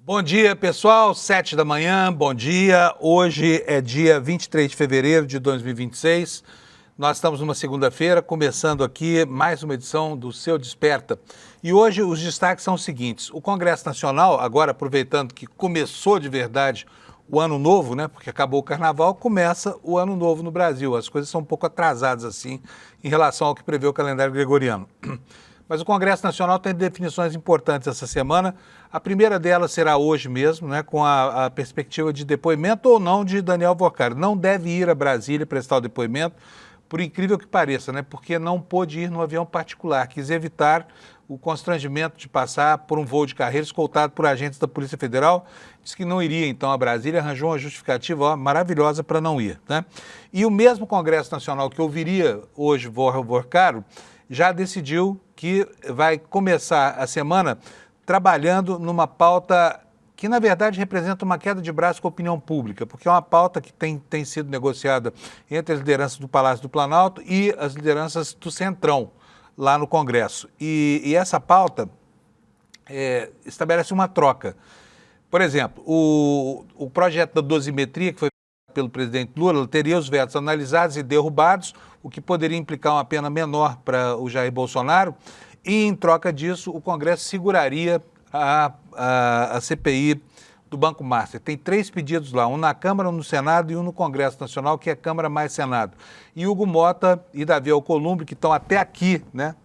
Bom dia, pessoal. 7 da manhã, bom dia. Hoje é dia 23 de fevereiro de 2026. Nós estamos numa segunda-feira, começando aqui mais uma edição do Seu Desperta. E hoje os destaques são os seguintes. O Congresso Nacional, agora aproveitando que começou de verdade o ano novo, né? Porque acabou o carnaval, começa o ano novo no Brasil. As coisas são um pouco atrasadas assim em relação ao que prevê o calendário gregoriano. Mas o Congresso Nacional tem definições importantes essa semana. A primeira delas será hoje mesmo, né, com a perspectiva de depoimento ou não de Daniel Workar. Não deve ir a Brasília prestar o depoimento, por incrível que pareça, né, porque não pôde ir no avião particular. Quis evitar o constrangimento de passar por um voo de carreira escoltado por agentes da Polícia Federal. Disse que não iria, então, a Brasília, arranjou uma justificativa maravilhosa para não ir, né? E o mesmo Congresso Nacional que ouviria hoje Workar já decidiu que vai começar a semana trabalhando numa pauta que, na verdade, representa uma queda de braço com a opinião pública, porque é uma pauta que tem sido negociada entre as lideranças do Palácio do Planalto e as lideranças do Centrão, lá no Congresso. E essa pauta estabelece uma troca. Por exemplo, o projeto da dosimetria, que foi pelo presidente Lula, teria os vetos analisados e derrubados, o que poderia implicar uma pena menor para o Jair Bolsonaro, e em troca disso o Congresso seguraria a CPI do Banco Master. Tem 3 pedidos lá, um na Câmara, um no Senado e um no Congresso Nacional, que é Câmara mais Senado. E Hugo Mota e Davi Alcolumbre, que estão até aqui, né,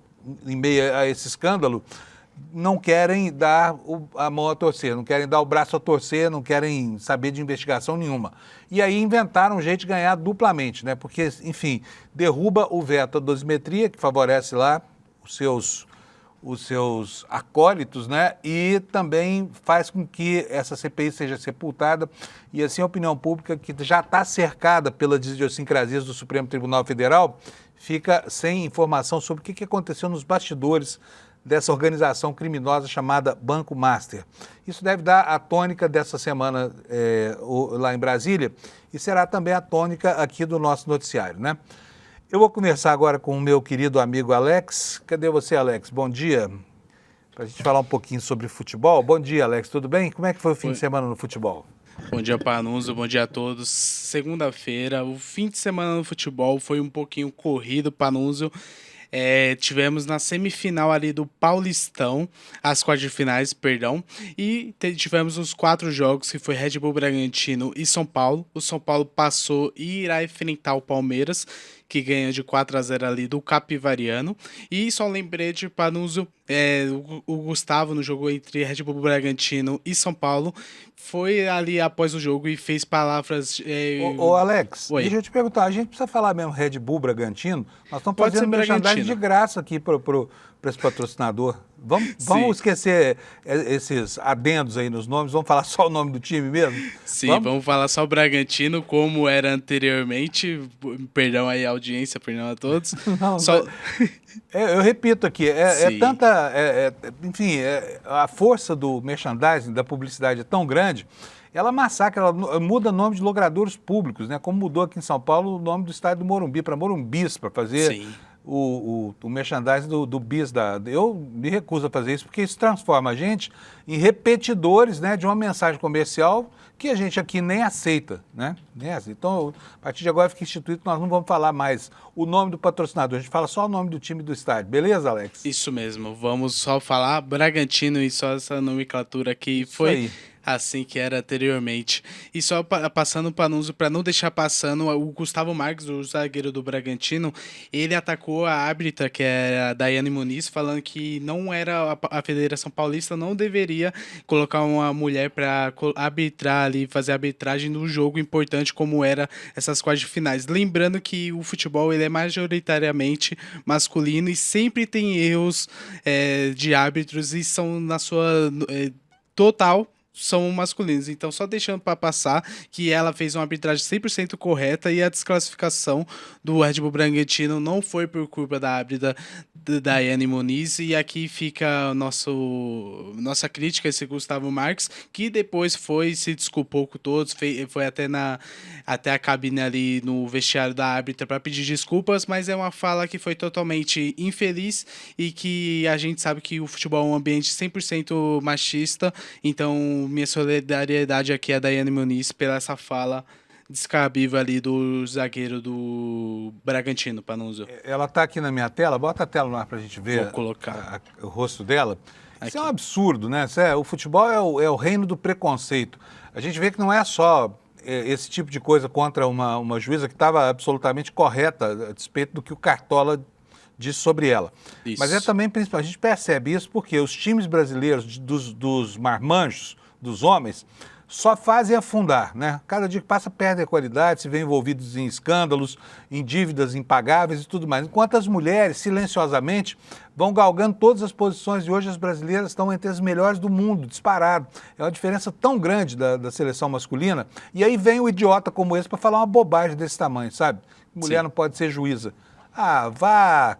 em meio a esse escândalo, não querem dar a mão a torcer, não querem dar o braço a torcer, não querem saber de investigação nenhuma. E aí inventaram um jeito de ganhar duplamente, né? Porque, enfim, derruba o veto da dosimetria, que favorece lá os seus acólitos, né? E também faz com que essa CPI seja sepultada e assim a opinião pública, que já está cercada pelas idiosincrasias do Supremo Tribunal Federal, fica sem informação sobre o que aconteceu nos bastidores dessa organização criminosa chamada Banco Master. Isso deve dar a tônica dessa semana lá em Brasília e será também a tônica aqui do nosso noticiário, né? Eu vou conversar agora com o meu querido amigo Alex. Cadê você, Alex? Bom dia. Para a gente falar um pouquinho sobre futebol. Bom dia, Alex. Tudo bem? Como é que foi o fim de semana no futebol? Bom dia, Panuso. Bom dia a todos. Segunda-feira, o fim de semana no futebol foi um pouquinho corrido, Panuso. Tivemos na semifinal ali do Paulistão, as quartas de finais, perdão, e tivemos os 4 jogos, que foi Red Bull Bragantino e São Paulo. O São Paulo passou e irá enfrentar o Palmeiras, que ganha de 4-0 ali do Capivariano. E só um lembrete, Panuso, o Gustavo no jogo entre Red Bull Bragantino e São Paulo foi ali após o jogo e fez palavras... Ô Alex, Oi. deixa eu te perguntar, a gente precisa falar mesmo Red Bull Bragantino? Nós estamos Pode fazendo ser merchandising Bragantino. de graça aqui para esse patrocinador. Vamos esquecer esses adendos aí nos nomes, vamos falar só o nome do time mesmo? Sim, vamos falar só o Bragantino, como era anteriormente. Perdão aí a audiência, perdão a todos. Não, Só... eu repito aqui, Sim. enfim, a força do merchandising, da publicidade é tão grande, ela massacra, ela muda nome de logradouros públicos, né? Como mudou aqui em São Paulo o nome do estádio do Morumbi para Morumbis, para fazer Sim. o merchandising do bis. Eu me recuso a fazer isso, porque isso transforma a gente em repetidores, né, de uma mensagem comercial que a gente aqui nem aceita, né? Então, a partir de agora fica instituído que nós não vamos falar mais o nome do patrocinador, a gente fala só o nome do time do estádio. Beleza, Alex? Isso mesmo, vamos só falar Bragantino e só essa nomenclatura que Isso foi aí. assim que era anteriormente. E só passando o Panuso, para não deixar passando, o Gustavo Marques, o zagueiro do Bragantino, ele atacou a árbitra, que é a Daiane Muniz, falando que não era a Federação Paulista não deveria colocar uma mulher para arbitrar ali, fazer arbitragem no jogo importante como era essas quartas de finais. Lembrando que o futebol ele é majoritariamente masculino e sempre tem erros de árbitros e são na sua total são masculinos. Então, só deixando para passar que ela fez uma arbitragem 100% correta e a desclassificação do Red Bull Bragantino não foi por culpa da árbitra Daiane Muniz. E aqui fica nossa crítica a esse Gustavo Marques, que depois se desculpou com todos, foi até a cabine ali no vestiário da árbitra para pedir desculpas, mas é uma fala que foi totalmente infeliz e que a gente sabe que o futebol é um ambiente 100% machista, então minha solidariedade aqui a Daiane Muniz pela essa fala descabível ali do zagueiro do Bragantino, Panunzio. Ela está aqui na minha tela, bota a tela no ar para a gente ver. Vou colocar. O rosto dela. Aqui. Isso é um absurdo, né? O futebol é o reino do preconceito. A gente vê que não é só esse tipo de coisa contra uma juíza que estava absolutamente correta a despeito do que o Cartola disse sobre ela. Isso. Mas é também, a gente percebe isso porque os times brasileiros dos marmanjos, dos homens, só fazem afundar, né? Cada dia que passa perde a qualidade, se vê envolvidos em escândalos, em dívidas impagáveis e tudo mais. Enquanto as mulheres, silenciosamente, vão galgando todas as posições e hoje as brasileiras estão entre as melhores do mundo, disparado. É uma diferença tão grande da seleção masculina. E aí vem um idiota como esse para falar uma bobagem desse tamanho, sabe? Mulher não pode ser juíza. Ah, vá...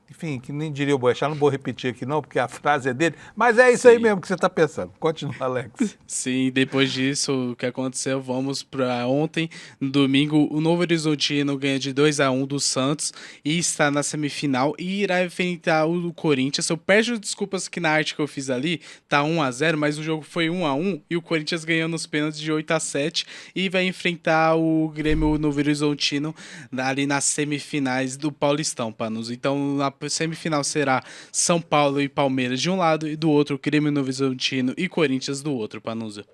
Enfim, que nem diria o Boechat, não vou repetir aqui não, porque a frase é dele, mas é isso aí mesmo que você está pensando. Continua, Alex. Sim, depois disso, o que aconteceu, vamos para ontem, no domingo, o Novo Horizontino ganha de 2-1 do Santos e está na semifinal e irá enfrentar o Corinthians. Eu peço desculpas que na arte que eu fiz ali tá 1-0, mas o jogo foi 1-1 e o Corinthians ganhou nos pênaltis de 8-7 e vai enfrentar o Grêmio Novo Horizontino ali nas semifinais do Paulistão, Panos. Então, na semifinal será São Paulo e Palmeiras de um lado e do outro Grêmio Novo Horizontino e Corinthians do outro, Panusa.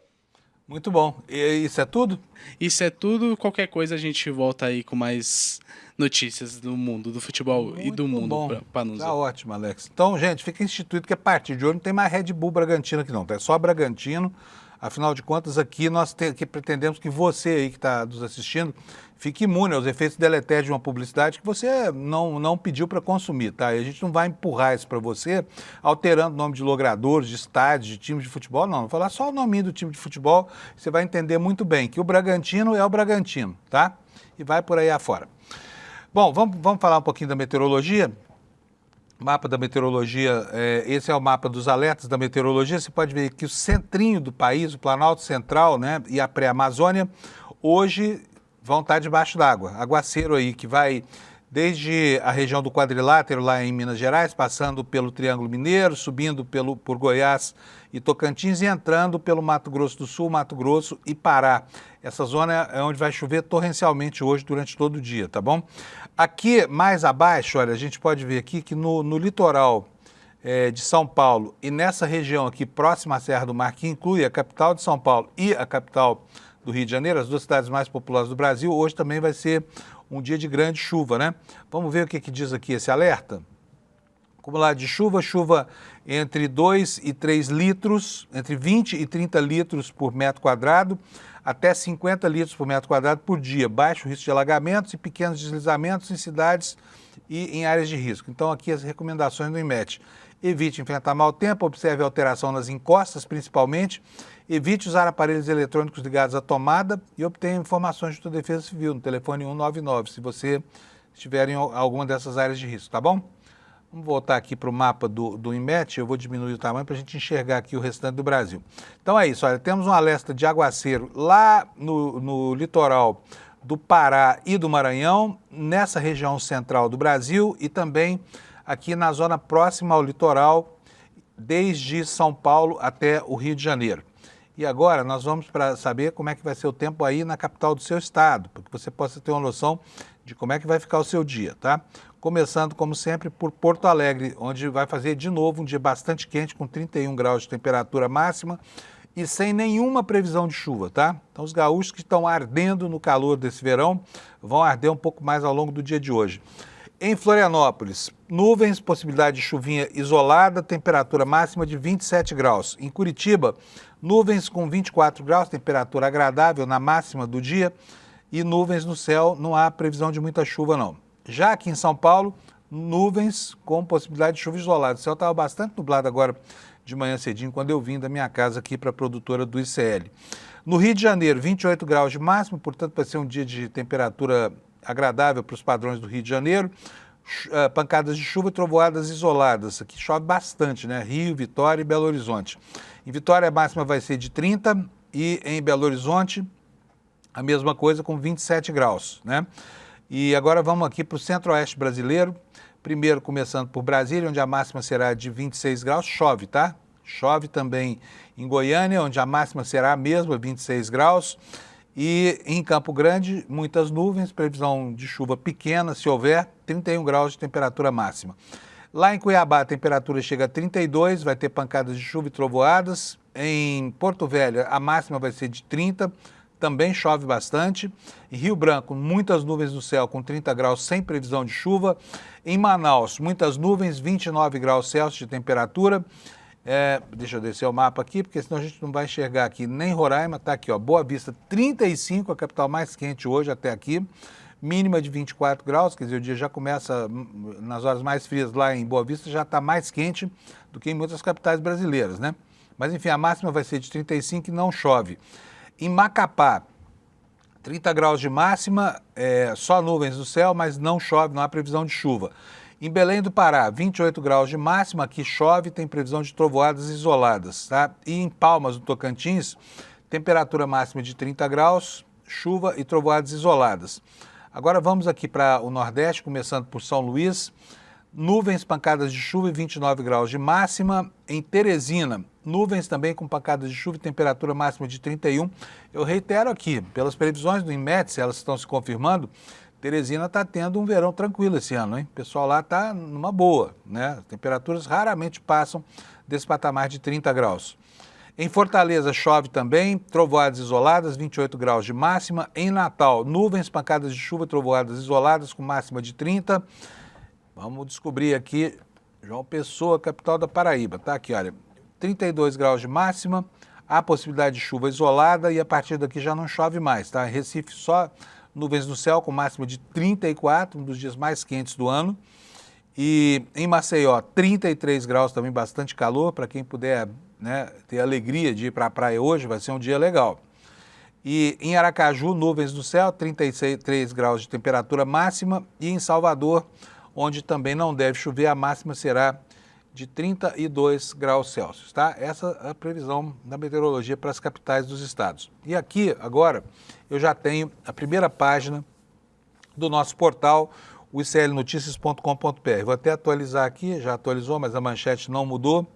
Muito bom. E isso é tudo? Isso é tudo. Qualquer coisa a gente volta aí com mais notícias do mundo do futebol Muito e do mundo, Panusa. Tá ótimo, Alex. Então, gente, fica instituído que a partir de hoje não tem mais Red Bull Bragantino aqui não, tá? É só Bragantino. Afinal de contas, aqui nós pretendemos que você aí que está nos assistindo fique imune aos efeitos deletérios de uma publicidade que você não pediu para consumir, tá? E a gente não vai empurrar isso para você, alterando o nome de logradores, de estádios, de times de futebol, não. Vou falar só o nome do time de futebol, você vai entender muito bem que o Bragantino é o Bragantino, tá? E vai por aí afora. Bom, vamos falar um pouquinho da meteorologia? Mapa da meteorologia, esse é o mapa dos alertas da meteorologia. Você pode ver que o centrinho do país, o Planalto Central, né, e a pré-Amazônia, hoje vão estar debaixo d'água. Aguaceiro aí que vai desde a região do Quadrilátero, lá em Minas Gerais, passando pelo Triângulo Mineiro, subindo por Goiás e Tocantins e entrando pelo Mato Grosso do Sul, Mato Grosso e Pará. Essa zona é onde vai chover torrencialmente hoje durante todo o dia, tá bom? Aqui, mais abaixo, olha, a gente pode ver aqui que no litoral de São Paulo e nessa região aqui próxima à Serra do Mar, que inclui a capital de São Paulo e a capital do Rio de Janeiro, as duas cidades mais populosas do Brasil, hoje também vai ser um dia de grande chuva, né? Vamos ver o que diz aqui esse alerta? Acumulado de chuva entre 2 e 3 litros, entre 20 e 30 litros por metro quadrado, até 50 litros por metro quadrado por dia. Baixo risco de alagamentos e pequenos deslizamentos em cidades e em áreas de risco. Então aqui as recomendações do INMET. Evite enfrentar mau tempo, observe alteração nas encostas principalmente, evite usar aparelhos eletrônicos ligados à tomada e obtenha informações da Defesa Civil no telefone 199, se você estiver em alguma dessas áreas de risco, tá bom? Vamos voltar aqui para o mapa do INMET, eu vou diminuir o tamanho para a gente enxergar aqui o restante do Brasil. Então é isso, olha, temos um alerta de aguaceiro lá no litoral do Pará e do Maranhão, nessa região central do Brasil e também aqui na zona próxima ao litoral, desde São Paulo até o Rio de Janeiro. E agora nós vamos para saber como é que vai ser o tempo aí na capital do seu estado, para que você possa ter uma noção de como é que vai ficar o seu dia, tá? Começando, como sempre, por Porto Alegre, onde vai fazer de novo um dia bastante quente, com 31 graus de temperatura máxima e sem nenhuma previsão de chuva, tá? Então os gaúchos que estão ardendo no calor desse verão vão arder um pouco mais ao longo do dia de hoje. Em Florianópolis, nuvens, possibilidade de chuvinha isolada, temperatura máxima de 27 graus. Em Curitiba, nuvens com 24 graus, temperatura agradável na máxima do dia e nuvens no céu, não há previsão de muita chuva não. Já aqui em São Paulo, nuvens com possibilidade de chuva isolada. O céu estava bastante nublado agora de manhã cedinho, quando eu vim da minha casa aqui para a produtora do ICL. No Rio de Janeiro, 28 graus de máximo, portanto vai ser um dia de temperatura agradável para os padrões do Rio de Janeiro. Pancadas de chuva e trovoadas isoladas. Aqui chove bastante, né? Rio, Vitória e Belo Horizonte. Em Vitória a máxima vai ser de 30 e em Belo Horizonte a mesma coisa com 27 graus, né? E agora vamos aqui para o centro-oeste brasileiro. Primeiro começando por Brasília, onde a máxima será de 26 graus. Chove, tá? chove também em Goiânia, onde a máxima será a mesma, 26 graus. E em Campo Grande, muitas nuvens, previsão de chuva pequena, se houver, 31 graus de temperatura máxima. Lá em Cuiabá, a temperatura chega a 32, vai ter pancadas de chuva e trovoadas. Em Porto Velho, a máxima vai ser de 30, também chove bastante. Em Rio Branco, muitas nuvens no céu, com 30 graus, sem previsão de chuva. Em Manaus, muitas nuvens, 29 graus Celsius de temperatura. Deixa eu descer o mapa aqui, porque senão a gente não vai enxergar aqui nem Roraima. Está aqui, ó, Boa Vista, 35, a capital mais quente hoje até aqui. Mínima de 24 graus, quer dizer, o dia já começa, nas horas mais frias lá em Boa Vista, já está mais quente do que em muitas capitais brasileiras, né? Mas enfim, a máxima vai ser de 35 e não chove. Em Macapá, 30 graus de máxima, só nuvens no céu, mas não chove, não há previsão de chuva. Em Belém do Pará, 28 graus de máxima, aqui chove, tem previsão de trovoadas isoladas, tá? E em Palmas, no Tocantins, temperatura máxima de 30 graus, chuva e trovoadas isoladas. Agora vamos aqui para o Nordeste, começando por São Luís. Nuvens, pancadas de chuva e 29 graus de máxima. Em Teresina, nuvens também com pancadas de chuva e temperatura máxima de 31. Eu reitero aqui, pelas previsões do INMET, elas estão se confirmando, Teresina está tendo um verão tranquilo esse ano, hein? O pessoal lá está numa boa, né? As temperaturas raramente passam desse patamar de 30 graus. Em Fortaleza chove também, trovoadas isoladas, 28 graus de máxima. Em Natal, nuvens, pancadas de chuva e trovoadas isoladas com máxima de 30. Vamos descobrir aqui, João Pessoa, capital da Paraíba, tá aqui, olha, 32 graus de máxima, há possibilidade de chuva isolada e a partir daqui já não chove mais, tá? Recife só nuvens no céu com máxima de 34, um dos dias mais quentes do ano. E em Maceió, 33 graus também, bastante calor, para quem puder, né, ter a alegria de ir para a praia hoje, vai ser um dia legal. E em Aracaju, nuvens no céu, 33 graus de temperatura máxima. E em Salvador, onde também não deve chover, a máxima será de 32 graus Celsius, tá? Essa é a previsão da meteorologia para as capitais dos estados. E aqui, agora, eu já tenho a primeira página do nosso portal, o iclnoticias.com.br. Vou até atualizar aqui, já atualizou, mas a manchete não mudou.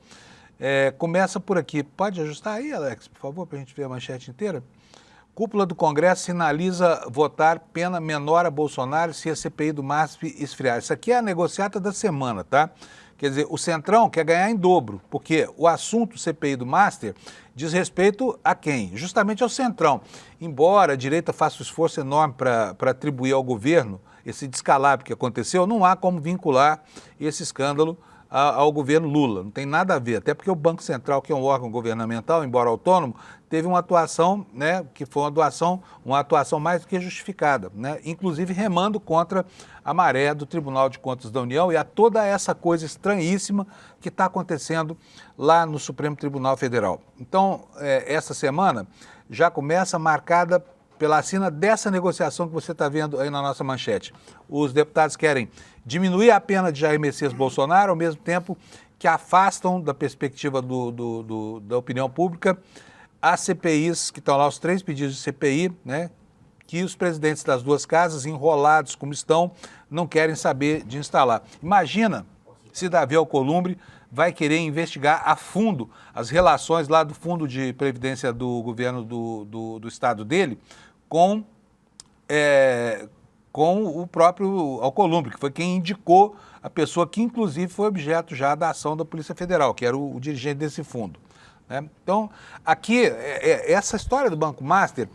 Começa por aqui. Pode ajustar aí, Alex, por favor, para a gente ver a manchete inteira? Cúpula do Congresso sinaliza votar pena menor a Bolsonaro se a CPI do MASP esfriar. Isso aqui é a negociata da semana, tá? Quer dizer, o Centrão quer ganhar em dobro, porque o assunto CPI do Master diz respeito a quem? Justamente ao Centrão. Embora a direita faça um esforço enorme para atribuir ao governo esse descalabro que aconteceu, não há como vincular esse escândalo ao governo Lula. Não tem nada a ver, até porque o Banco Central, que é um órgão governamental, embora autônomo, teve uma atuação, né, que foi uma atuação mais do que justificada, né, inclusive remando contra a maré do Tribunal de Contas da União e a toda essa coisa estranhíssima que está acontecendo lá no Supremo Tribunal Federal. Então, essa semana já começa marcada pela assina dessa negociação que você está vendo aí na nossa manchete. Os deputados querem diminuir a pena de Jair Messias Bolsonaro, ao mesmo tempo que afastam da perspectiva da opinião pública as CPIs, que estão lá, os 3 pedidos de CPI, né, que os presidentes das duas casas, enrolados como estão, não querem saber de instalar. Imagina se Davi Alcolumbre vai querer investigar a fundo as relações lá do Fundo de Previdência do governo do estado dele com o próprio Alcolumbre, que foi quem indicou a pessoa que, inclusive, foi objeto já da ação da Polícia Federal, que era o dirigente desse fundo, né? Então, aqui, essa história do Banco Master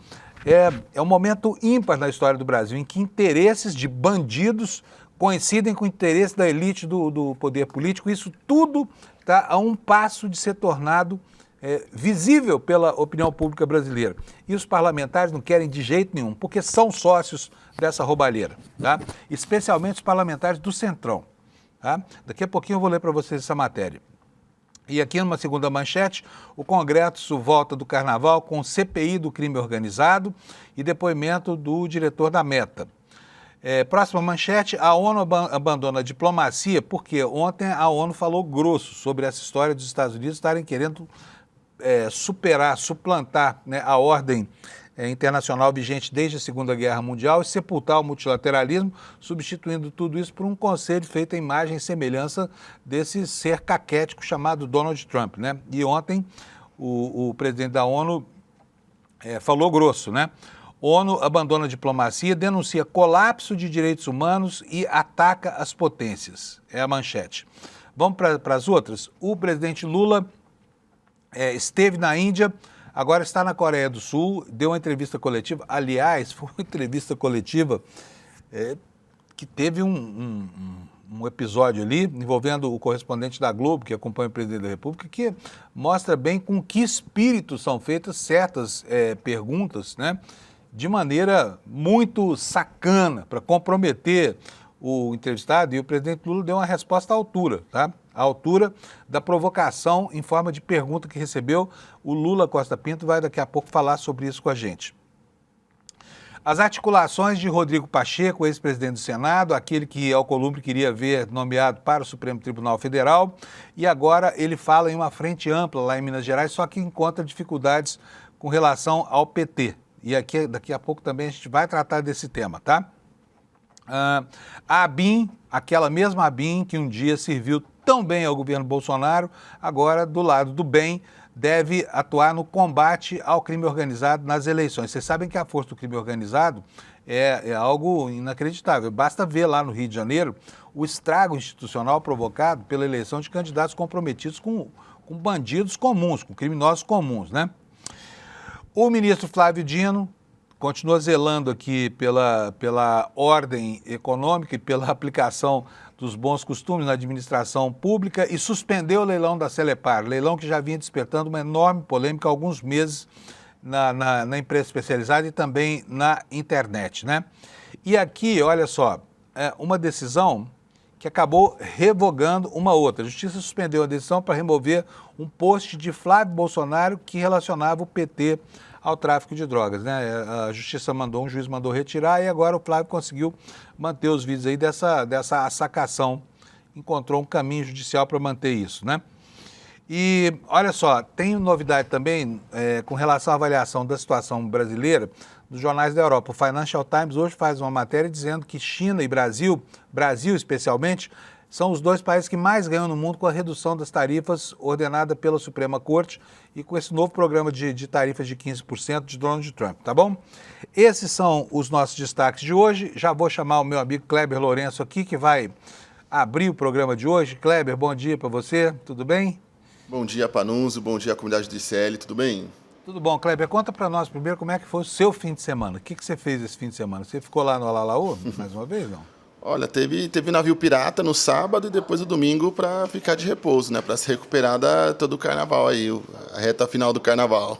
é um momento ímpar na história do Brasil, em que interesses de bandidos coincidem com o interesse da elite do poder político. Isso tudo está a um passo de ser tornado visível pela opinião pública brasileira. E os parlamentares não querem de jeito nenhum, porque são sócios dessa roubalheira, tá? Especialmente os parlamentares do Centrão, tá? Daqui a pouquinho eu vou ler para vocês essa matéria. E aqui numa segunda manchete, o Congresso volta do Carnaval com CPI do crime organizado e depoimento do diretor da Meta. Próxima manchete, a ONU abandona a diplomacia, porque ontem a ONU falou grosso sobre essa história dos Estados Unidos estarem querendo suplantar, né, a ordem internacional vigente desde a Segunda Guerra Mundial e sepultar o multilateralismo, substituindo tudo isso por um conselho feito à imagem e semelhança desse ser caquético chamado Donald Trump, né? E ontem o presidente da ONU falou grosso, né? ONU abandona a diplomacia, denuncia colapso de direitos humanos e ataca as potências. É a manchete. Vamos para as outras? O presidente Lula esteve na Índia, agora está na Coreia do Sul, deu uma entrevista coletiva. Aliás, foi uma entrevista coletiva que teve um episódio ali envolvendo o correspondente da Globo, que acompanha o presidente da República, que mostra bem com que espírito são feitas certas perguntas, né? De maneira muito sacana, para comprometer o entrevistado, e o presidente Lula deu uma resposta à altura, tá? À altura da provocação em forma de pergunta que recebeu. O Lula Costa Pinto vai daqui a pouco falar sobre isso com a gente. As articulações de Rodrigo Pacheco, ex-presidente do Senado, aquele que Alcolumbre queria ver nomeado para o Supremo Tribunal Federal, e agora ele fala em uma frente ampla lá em Minas Gerais, só que encontra dificuldades com relação ao PT. E aqui, daqui a pouco também a gente vai tratar desse tema, tá? A ABIN, aquela mesma ABIN que um dia serviu tão bem ao governo Bolsonaro, agora do lado do bem, deve atuar no combate ao crime organizado nas eleições. Vocês sabem que a força do crime organizado é algo inacreditável. Basta ver lá no Rio de Janeiro o estrago institucional provocado pela eleição de candidatos comprometidos com bandidos comuns, com criminosos comuns, né? O ministro Flávio Dino continua zelando aqui pela ordem econômica e pela aplicação dos bons costumes na administração pública e suspendeu o leilão da Celepar, leilão que já vinha despertando uma enorme polêmica há alguns meses na imprensa especializada e também na internet, né? E aqui, olha só, uma decisão que acabou revogando uma outra. A Justiça suspendeu a decisão para remover um post de Flávio Bolsonaro que relacionava o PT ao tráfico de drogas, né? A Justiça mandou, um juiz mandou retirar e agora o Flávio conseguiu manter os vídeos aí dessa assacação. Encontrou um caminho judicial para manter isso, né? E olha só, tem novidade também com relação à avaliação da situação brasileira dos jornais da Europa. O Financial Times hoje faz uma matéria dizendo que China e Brasil especialmente, são os dois países que mais ganham no mundo com a redução das tarifas ordenada pela Suprema Corte e com esse novo programa de tarifas de 15% de Donald Trump, tá bom? Esses são os nossos destaques de hoje. Já vou chamar o meu amigo Kleber Lourenço aqui, que vai abrir o programa de hoje. Kleber, bom dia para você, tudo bem? Bom dia, Panunzio, bom dia, comunidade do ICL, tudo bem? Tudo bom, Kleber. Conta para nós primeiro como é que foi o seu fim de semana. O que você fez esse fim de semana? Você ficou lá no Alalaô mais uma vez, não? Olha, teve navio pirata no sábado e depois o domingo para ficar de repouso, né? Para se recuperar todo o carnaval aí, a reta final do carnaval.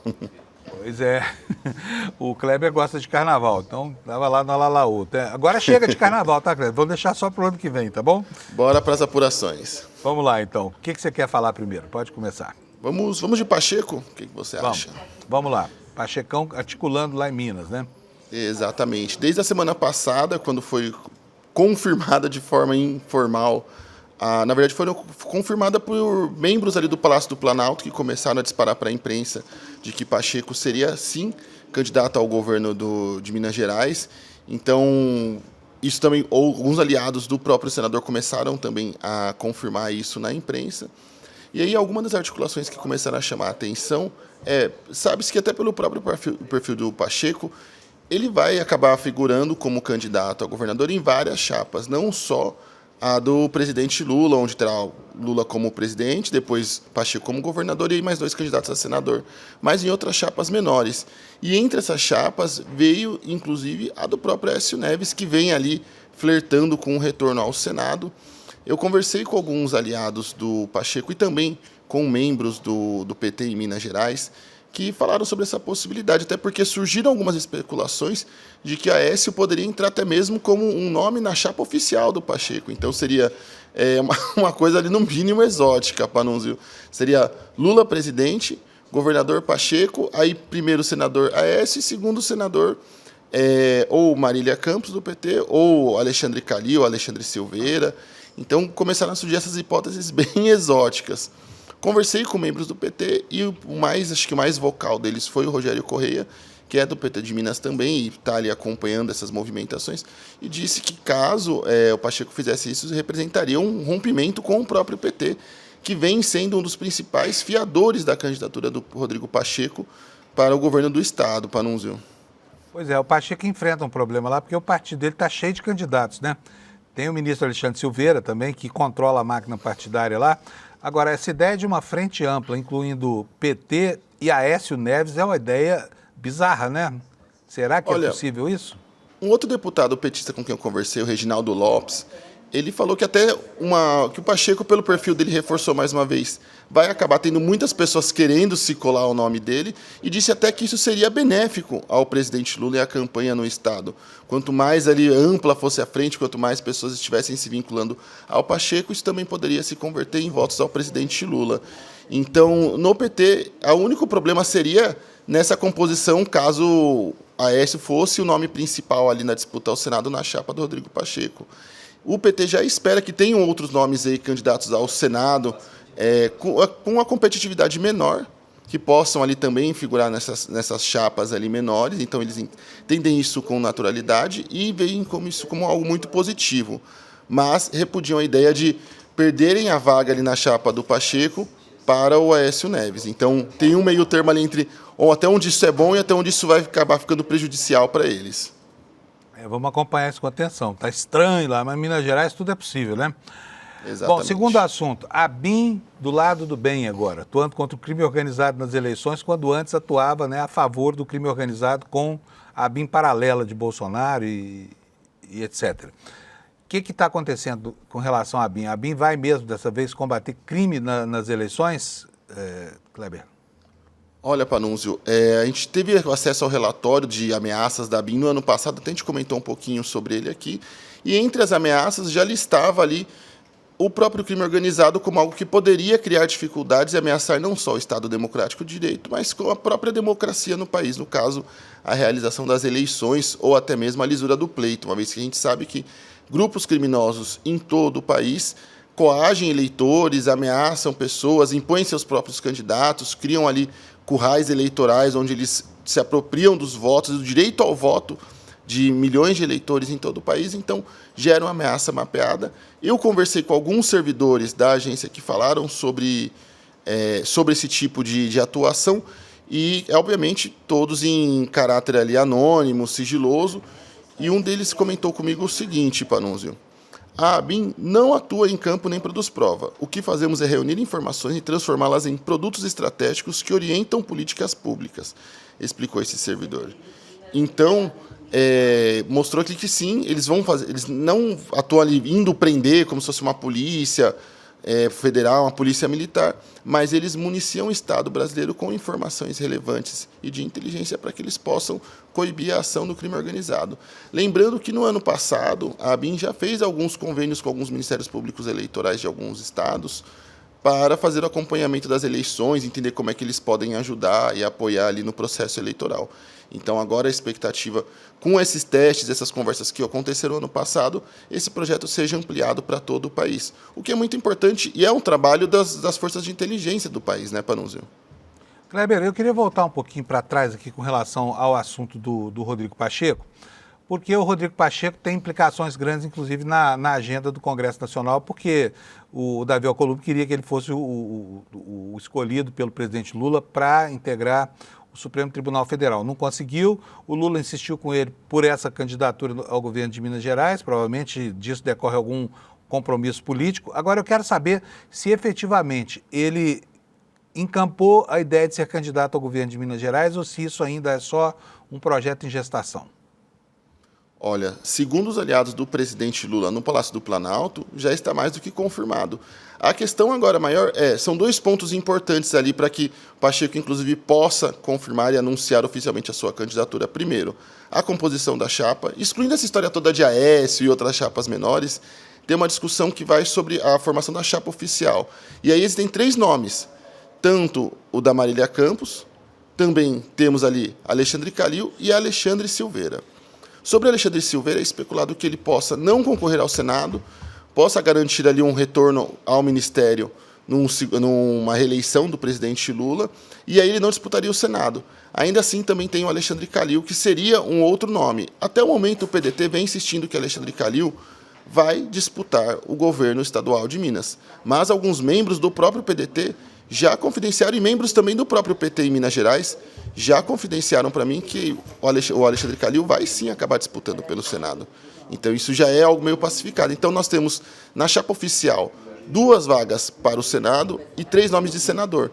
Pois é, o Kleber gosta de carnaval, então estava lá no Alalaô. Agora chega de carnaval, tá, Kleber? Vamos deixar só para o ano que vem, tá bom? Bora para as apurações. Vamos lá, então. O que você quer falar primeiro? Pode começar. Vamos de Pacheco? O que você acha? Vamos lá. Pachecão articulando lá em Minas, né? Exatamente. Desde a semana passada, quando foi confirmada de forma informal, na verdade foi confirmada por membros ali do Palácio do Planalto que começaram a disparar para a imprensa de que Pacheco seria, sim, candidato ao governo de Minas Gerais. Então, isso também, alguns aliados do próprio senador começaram também a confirmar isso na imprensa. E aí, algumas das articulações que começaram a chamar a atenção, sabe-se que até pelo próprio perfil do Pacheco, ele vai acabar figurando como candidato a governador em várias chapas, não só a do presidente Lula, onde terá Lula como presidente, depois Pacheco como governador e aí mais 2 candidatos a senador, mas em outras chapas menores. E entre essas chapas veio, inclusive, a do próprio Aécio Neves, que vem ali flertando com o retorno ao Senado. Eu conversei com alguns aliados do Pacheco e também com membros do PT em Minas Gerais, que falaram sobre essa possibilidade, até porque surgiram algumas especulações de que Aécio poderia entrar até mesmo como um nome na chapa oficial do Pacheco. Então seria uma coisa ali no mínimo exótica, Panunzio. Seria Lula presidente, governador Pacheco, aí primeiro senador Aécio e segundo senador ou Marília Campos do PT, ou Alexandre Calil, Alexandre Silveira. Então começaram a surgir essas hipóteses bem exóticas. Conversei com membros do PT e acho que o mais vocal deles foi o Rogério Correia, que é do PT de Minas também e está ali acompanhando essas movimentações, e disse que caso o Pacheco fizesse isso, representaria um rompimento com o próprio PT, que vem sendo um dos principais fiadores da candidatura do Rodrigo Pacheco para o governo do Estado, Panunzio. Pois é, o Pacheco enfrenta um problema lá, porque o partido dele está cheio de candidatos, né? Tem o ministro Alexandre Silveira também, que controla a máquina partidária lá. Agora, essa ideia de uma frente ampla, incluindo PT e Aécio Neves, é uma ideia bizarra, né? Será que é possível isso? Um outro deputado petista com quem eu conversei, o Reginaldo Lopes, ele falou que que o Pacheco, pelo perfil dele, reforçou mais uma vez, vai acabar tendo muitas pessoas querendo se colar ao nome dele, e disse até que isso seria benéfico ao presidente Lula e à campanha no Estado. Quanto mais ali ampla fosse a frente, quanto mais pessoas estivessem se vinculando ao Pacheco, isso também poderia se converter em votos ao presidente Lula. Então, no PT, o único problema seria nessa composição, caso Aécio fosse o nome principal ali na disputa ao Senado, na chapa do Rodrigo Pacheco. O PT já espera que tenham outros nomes aí candidatos ao Senado com uma competitividade menor, que possam ali também figurar nessas chapas ali menores. Então, eles entendem isso com naturalidade e veem isso como algo muito positivo. Mas repudiam a ideia de perderem a vaga ali na chapa do Pacheco para o Aécio Neves. Então, tem um meio termo ali entre até onde isso é bom e até onde isso vai acabar ficando prejudicial para eles. Vamos acompanhar isso com atenção. Está estranho lá, mas em Minas Gerais tudo é possível, né? Exatamente. Bom, segundo assunto, a BIM do lado do bem agora, atuando contra o crime organizado nas eleições, quando antes atuava, né, a favor do crime organizado com a BIM paralela de Bolsonaro e etc. O que está acontecendo com relação à BIM? A BIM vai mesmo, dessa vez, combater crime nas eleições, Kleber? Olha, Panunzio, a gente teve acesso ao relatório de ameaças da BIM no ano passado, até a gente comentou um pouquinho sobre ele aqui, e entre as ameaças já listava ali o próprio crime organizado como algo que poderia criar dificuldades e ameaçar não só o Estado Democrático de Direito, mas com a própria democracia no país, no caso, a realização das eleições ou até mesmo a lisura do pleito, uma vez que a gente sabe que grupos criminosos em todo o país coagem eleitores, ameaçam pessoas, impõem seus próprios candidatos, criam ali currais eleitorais onde eles se apropriam dos votos, do direito ao voto de milhões de eleitores em todo o país, então gera uma ameaça mapeada. Eu conversei com alguns servidores da agência que falaram sobre esse tipo de atuação e, obviamente, todos em caráter ali anônimo, sigiloso, e um deles comentou comigo o seguinte, Panunzio: a ABIN não atua em campo nem produz prova. O que fazemos é reunir informações e transformá-las em produtos estratégicos que orientam políticas públicas, explicou esse servidor. Então, mostrou aqui que sim, eles não atuam ali indo prender como se fosse uma polícia federal, uma polícia militar, mas eles municiam o Estado brasileiro com informações relevantes e de inteligência para que eles possam coibir a ação do crime organizado. Lembrando que no ano passado a ABIN já fez alguns convênios com alguns ministérios públicos eleitorais de alguns estados para fazer o acompanhamento das eleições, entender como é que eles podem ajudar e apoiar ali no processo eleitoral. Então, agora a expectativa, com esses testes, essas conversas que aconteceram no ano passado, esse projeto seja ampliado para todo o país. O que é muito importante e é um trabalho das forças de inteligência do país, né, Panunzio? Kleber, eu queria voltar um pouquinho para trás aqui com relação ao assunto do Rodrigo Pacheco, porque o Rodrigo Pacheco tem implicações grandes, inclusive, na agenda do Congresso Nacional, porque o Davi Alcolumbre queria que ele fosse o escolhido pelo presidente Lula para integrar o Supremo Tribunal Federal. Não conseguiu, o Lula insistiu com ele por essa candidatura ao governo de Minas Gerais, provavelmente disso decorre algum compromisso político. Agora eu quero saber se efetivamente ele encampou a ideia de ser candidato ao governo de Minas Gerais ou se isso ainda é só um projeto em gestação. Olha, segundo os aliados do presidente Lula no Palácio do Planalto, já está mais do que confirmado. A questão agora maior são dois pontos importantes ali para que Pacheco, inclusive, possa confirmar e anunciar oficialmente a sua candidatura. Primeiro, a composição da chapa, excluindo essa história toda de Aécio e outras chapas menores, tem uma discussão que vai sobre a formação da chapa oficial. E aí existem 3 nomes, tanto o da Marília Campos, também temos ali Alexandre Calil e Alexandre Silveira. Sobre Alexandre Silveira, é especulado que ele possa não concorrer ao Senado, possa garantir ali um retorno ao Ministério numa reeleição do presidente Lula, e aí ele não disputaria o Senado. Ainda assim, também tem o Alexandre Calil, que seria um outro nome. Até o momento, o PDT vem insistindo que Alexandre Calil vai disputar o governo estadual de Minas. Mas alguns membros do próprio PDT já confidenciaram, e membros também do próprio PT em Minas Gerais, já confidenciaram para mim que o Alexandre Calil vai sim acabar disputando pelo Senado. Então isso já é algo meio pacificado. Então nós temos na chapa oficial 2 vagas para o Senado e 3 nomes de senador.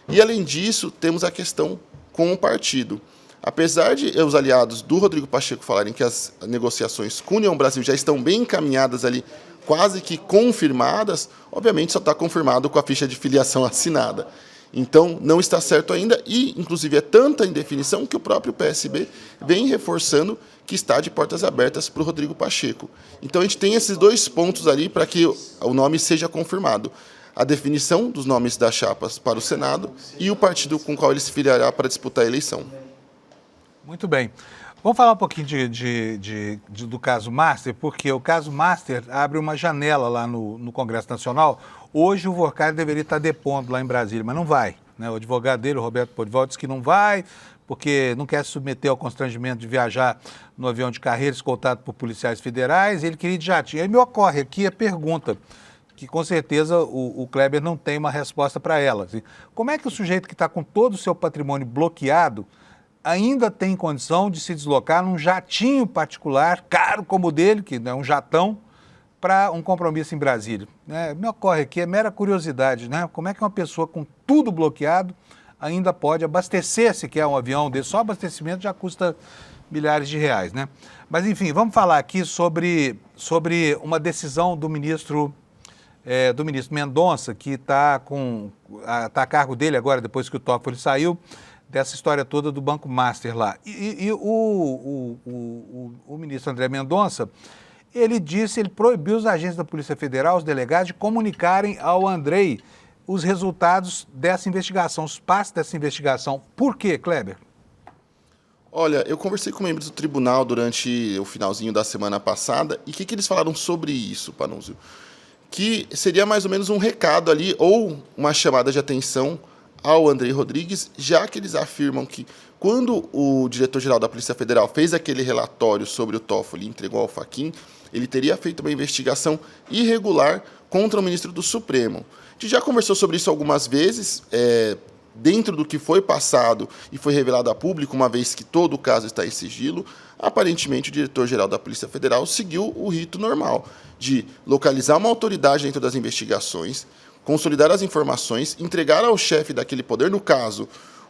E além disso, temos a questão com o partido. Apesar de os aliados do Rodrigo Pacheco falarem que as negociações com a União Brasil já estão bem encaminhadas ali, quase que confirmadas, obviamente só está confirmado com a ficha de filiação assinada. Então, não está certo ainda e, inclusive, é tanta indefinição que o próprio PSB vem reforçando que está de portas abertas para o Rodrigo Pacheco. Então, a gente tem esses 2 pontos ali para que o nome seja confirmado. A definição dos nomes das chapas para o Senado e o partido com o qual ele se filiará para disputar a eleição. Muito bem. Vamos falar um pouquinho do caso Master, porque o caso Master abre uma janela lá no Congresso Nacional. Hoje o Vorcari deveria estar depondo lá em Brasília, mas não vai, né? O advogado dele, o Roberto Podival, disse que não vai, porque não quer se submeter ao constrangimento de viajar no avião de carreira escoltado por policiais federais, ele queria ir de jatinho. Aí me ocorre aqui a pergunta, que com certeza o Kleber não tem uma resposta para ela. Assim, como é que o sujeito que está com todo o seu patrimônio bloqueado ainda tem condição de se deslocar num jatinho particular, caro como o dele, que é um jatão, para um compromisso em Brasília? Me ocorre aqui, é mera curiosidade, né? Como é que uma pessoa com tudo bloqueado ainda pode abastecer, se quer um avião desse? Só abastecimento já custa milhares de reais, né? Mas, enfim, vamos falar aqui sobre uma decisão do ministro Mendonça, que está a cargo dele agora, depois que o Toffoli saiu, dessa história toda do Banco Master lá. E o ministro André Mendonça, ele proibiu os agentes da Polícia Federal, os delegados, de comunicarem ao Andrei os resultados dessa investigação, os passos dessa investigação. Por quê, Kleber? Olha, eu conversei com membros do tribunal durante o finalzinho da semana passada, e o que eles falaram sobre isso, Panunzio? Que seria mais ou menos um recado ali, ou uma chamada de atenção ao Andrei Rodrigues, já que eles afirmam que quando o diretor-geral da Polícia Federal fez aquele relatório sobre o Toffoli e entregou ao Fachin, ele teria feito uma investigação irregular contra o ministro do Supremo. A gente já conversou sobre isso algumas vezes, dentro do que foi passado e foi revelado a público, uma vez que todo o caso está em sigilo. Aparentemente, o diretor-geral da Polícia Federal seguiu o rito normal de localizar uma autoridade dentro das investigações, consolidar as informações, entregar ao chefe daquele poder, no caso,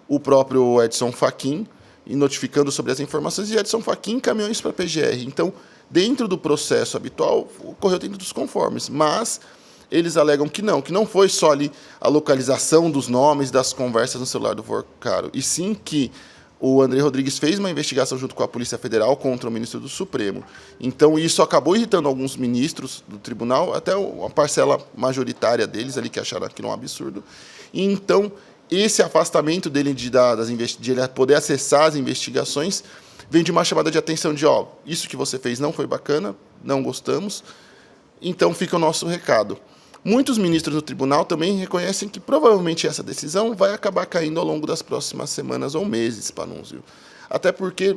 o próprio Edson Fachin, e notificando sobre as informações, e Edson Fachin encaminhou isso para a PGR. Então, dentro do processo habitual, ocorreu dentro dos conformes, mas eles alegam que não foi só ali a localização dos nomes, das conversas no celular do Vorcaro, e sim que o André Rodrigues fez uma investigação junto com a Polícia Federal contra o ministro do Supremo. Então, isso acabou irritando alguns ministros do tribunal, até uma parcela majoritária deles ali que acharam aquilo um absurdo. E, então, esse afastamento dele de ele poder acessar as investigações vem de uma chamada de atenção de, isso que você fez não foi bacana, não gostamos, então fica o nosso recado. Muitos ministros do tribunal também reconhecem que provavelmente essa decisão vai acabar caindo ao longo das próximas semanas ou meses, Panunzio. Até porque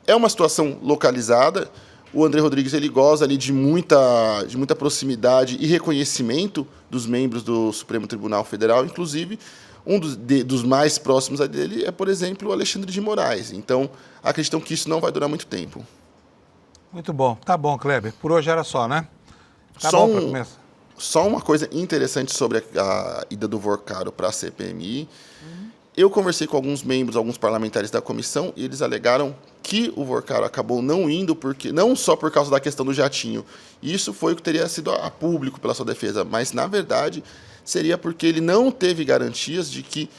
é uma situação localizada, o André Rodrigues ele goza ali de muita proximidade e reconhecimento dos membros do Supremo Tribunal Federal, inclusive um dos mais próximos a dele é, por exemplo, o Alexandre de Moraes. Então, acreditam que isso não vai durar muito tempo. Muito bom. Tá bom, Kleber. Por hoje era só, né? Tá bom para começar. Só uma coisa interessante sobre a ida do Vorcaro para a CPMI. Eu conversei com alguns membros, alguns parlamentares da comissão, e eles alegaram que o Vorcaro acabou não indo, não só por causa da questão do jatinho. Isso foi o que teria sido a público pela sua defesa, mas, na verdade, seria porque ele não teve garantias de que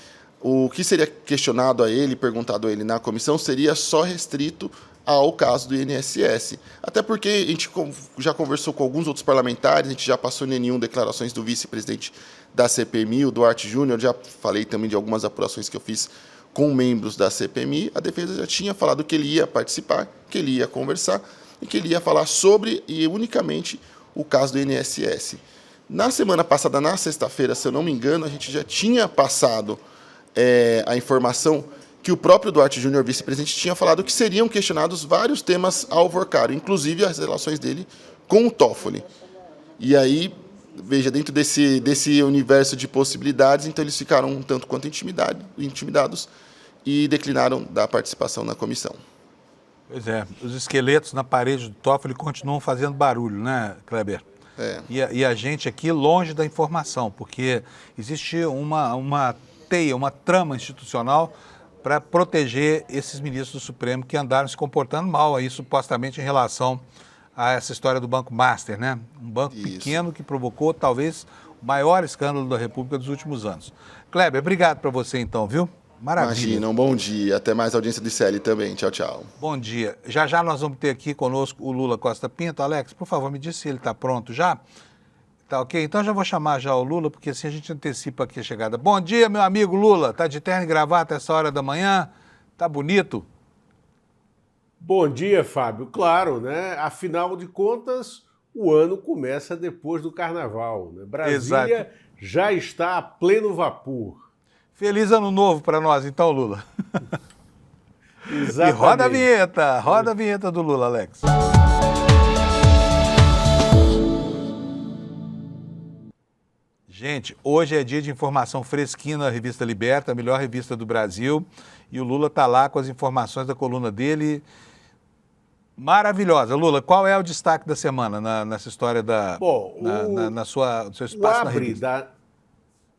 o que seria questionado a ele, perguntado a ele na comissão, seria só restrito ao caso do INSS. Até porque a gente já conversou com alguns outros parlamentares, a gente já passou em nenhum declarações do vice-presidente da CPMI, o Duarte Júnior, já falei também de algumas apurações que eu fiz com membros da CPMI. A defesa já tinha falado que ele ia participar, que ele ia conversar e que ele ia falar sobre e unicamente o caso do INSS. Na semana passada, na sexta-feira, se eu não me engano, a gente já tinha passado a informação que o próprio Duarte Júnior, vice-presidente, tinha falado que seriam questionados vários temas ao Vorcaro, inclusive as relações dele com o Toffoli. E aí, veja, dentro desse universo de possibilidades, então eles ficaram um tanto quanto intimidados e declinaram da participação na comissão. Pois é, os esqueletos na parede do Toffoli continuam fazendo barulho, né, Kleber? E a gente aqui longe da informação, porque existe uma teia, uma trama institucional para proteger esses ministros do Supremo que andaram se comportando mal aí, supostamente, em relação a essa história do Banco Master, né? Um banco pequeno que provocou talvez o maior escândalo da República dos últimos anos. Kleber, obrigado para você então, viu? Maravilha. Imagina, um bom dia. Até mais audiência do ICL também. Tchau, tchau. Bom dia. Já já nós vamos ter aqui conosco o Lula Costa Pinto. Alex, por favor, me diz se ele está pronto já. Tá ok? Então já vou chamar já o Lula, porque assim a gente antecipa aqui a chegada. Bom dia, meu amigo Lula. Tá de terno e gravata essa hora da manhã? Tá bonito? Bom dia, Fábio. Claro, né? Afinal de contas, o ano começa depois do Carnaval, né? Brasília já está a pleno vapor. Feliz ano novo para nós, então, Lula. Exatamente. E roda a vinheta do Lula, Alex. Gente, hoje é dia de informação fresquinha na Revista Liberta, a melhor revista do Brasil, e o Lula está lá com as informações da coluna dele. Maravilhosa. Lula, qual é o destaque da semana nessa história da... Bom, no seu espaço na revista?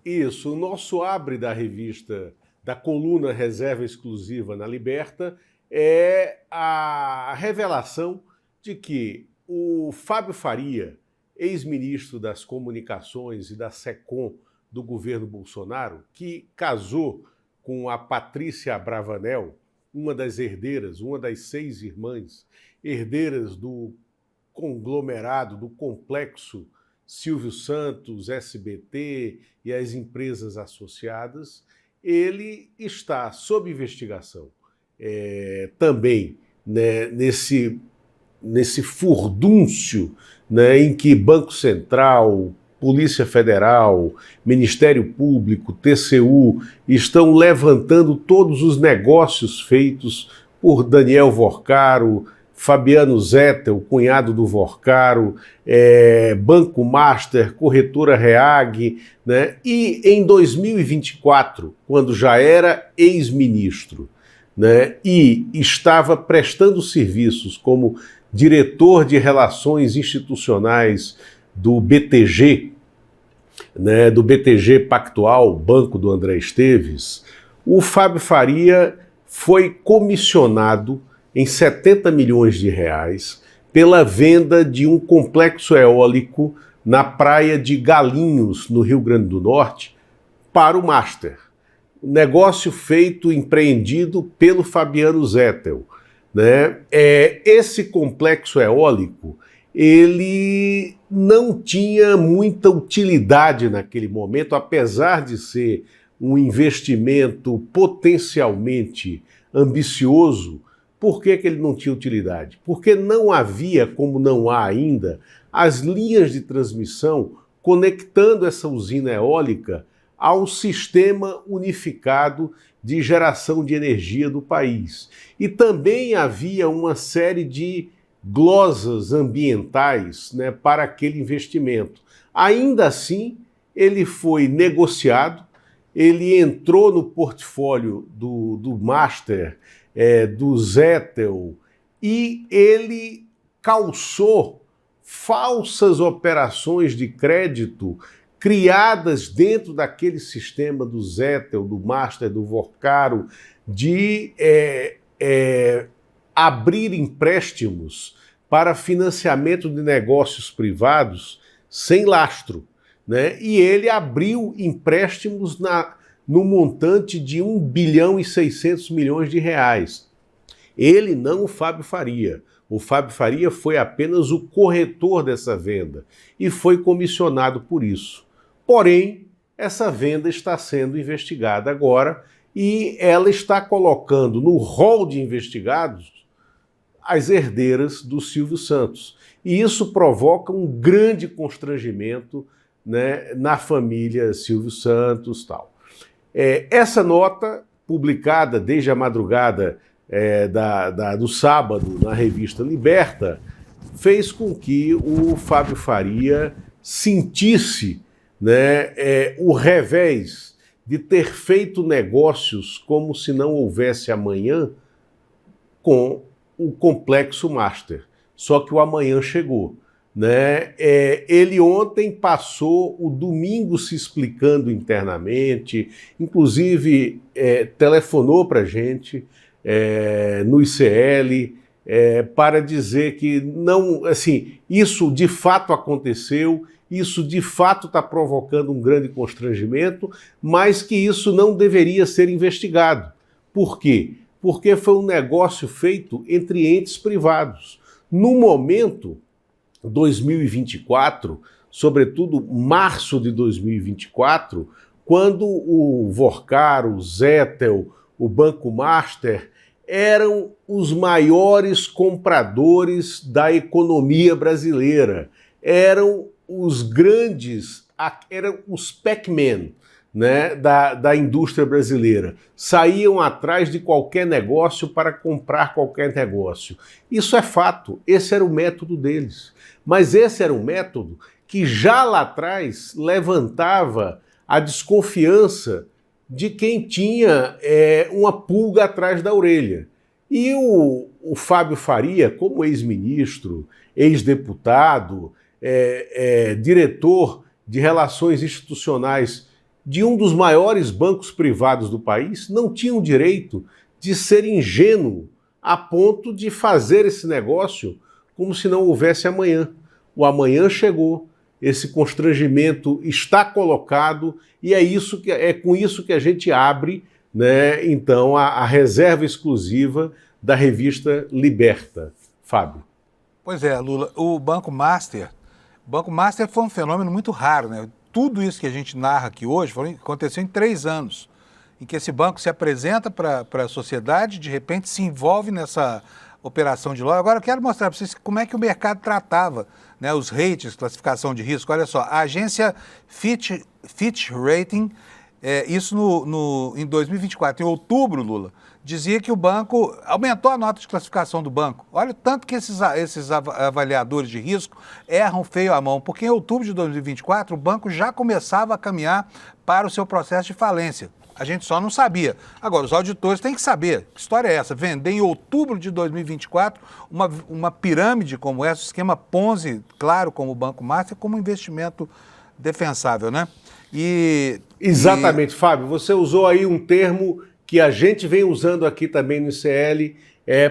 Isso, o nosso abre da revista, da coluna Reserva Exclusiva na Liberta, é a revelação de que o Fábio Faria, ex-ministro das Comunicações e da SECOM do governo Bolsonaro, que casou com a Patrícia Abravanel, uma das herdeiras, uma das 6 irmãs, herdeiras do conglomerado, do complexo Silvio Santos, SBT e as empresas associadas, ele está sob investigação também, né, nesse furdúncio, né, em que Banco Central, Polícia Federal, Ministério Público, TCU estão levantando todos os negócios feitos por Daniel Vorcaro, Fabiano Zettel, cunhado do Vorcaro, Banco Master, Corretora Reag, né? E em 2024, quando já era ex-ministro, né, e estava prestando serviços como diretor de Relações Institucionais do BTG, né, do BTG Pactual, banco do André Esteves, o Fábio Faria foi comissionado em 70 milhões de reais pela venda de um complexo eólico na praia de Galinhos, no Rio Grande do Norte, para o Master. Um negócio feito, empreendido pelo Fabiano Zettel, né? Esse complexo eólico, ele não tinha muita utilidade naquele momento, apesar de ser um investimento potencialmente ambicioso. Por que ele não tinha utilidade? Porque não havia, como não há ainda, as linhas de transmissão conectando essa usina eólica ao sistema unificado de geração de energia do país. E também havia uma série de glosas ambientais, né, para aquele investimento. Ainda assim, ele foi negociado, ele entrou no portfólio do Master, do Zettel, e ele calçou falsas operações de crédito criadas dentro daquele sistema do Zettel, do Master, do Vorcaro, de abrir empréstimos para financiamento de negócios privados sem lastro, né? E ele abriu empréstimos no montante de 1 bilhão e 600 milhões de reais. Ele não o Fábio Faria. O Fábio Faria foi apenas o corretor dessa venda e foi comissionado por isso. Porém, essa venda está sendo investigada agora e ela está colocando no rol de investigados as herdeiras do Silvio Santos. E isso provoca um grande constrangimento né, na família Silvio Santos e tal. Essa nota, publicada desde a madrugada do sábado na revista Liberta, fez com que o Fábio Faria sentisse, né, o revés de ter feito negócios como se não houvesse amanhã com o Complexo Master. Só que o amanhã chegou, né? Ele ontem passou o domingo se explicando internamente, inclusive telefonou para a gente no ICL para dizer que não, assim, isso de fato aconteceu, isso de fato está provocando um grande constrangimento, mas que isso não deveria ser investigado. Por quê? Porque foi um negócio feito entre entes privados. No momento, 2024, sobretudo março de 2024, quando o Vorcar, o Zettel, o Banco Master eram os maiores compradores da economia brasileira, eram os grandes, eram os Pac-Man, né, da indústria brasileira. Saíam atrás de qualquer negócio para comprar qualquer negócio. Isso é fato, esse era o método deles. Mas esse era um método que já lá atrás levantava a desconfiança de quem tinha uma pulga atrás da orelha. E o Fábio Faria, como ex-ministro, ex-deputado, diretor de relações institucionais de um dos maiores bancos privados do país, não tinha o direito de ser ingênuo a ponto de fazer esse negócio como se não houvesse amanhã. O amanhã chegou, esse constrangimento está colocado e é com isso que a gente abre, né, então, a reserva exclusiva da revista Liberta. Fábio. Pois é, Lula, o Banco Master foi um fenômeno muito raro, né? Tudo isso que a gente narra aqui hoje aconteceu em 3 anos, em que esse banco se apresenta para a sociedade, de repente se envolve nessa operação de loja. Agora eu quero mostrar para vocês como é que o mercado tratava, né, os ratings, classificação de risco. Olha só, a agência Fitch Rating, isso em 2024, em outubro, Lula, dizia que o banco aumentou a nota de classificação do banco. Olha o tanto que esses avaliadores de risco erram feio à mão, porque em outubro de 2024 o banco já começava a caminhar para o seu processo de falência. A gente só não sabia. Agora, os auditores têm que saber. Que história é essa? Vender em outubro de 2024 uma pirâmide como essa, um esquema Ponzi, claro, como o Banco Master, como um investimento defensável, né? Exatamente, Fábio. Você usou aí um termo que a gente vem usando aqui também no ICL,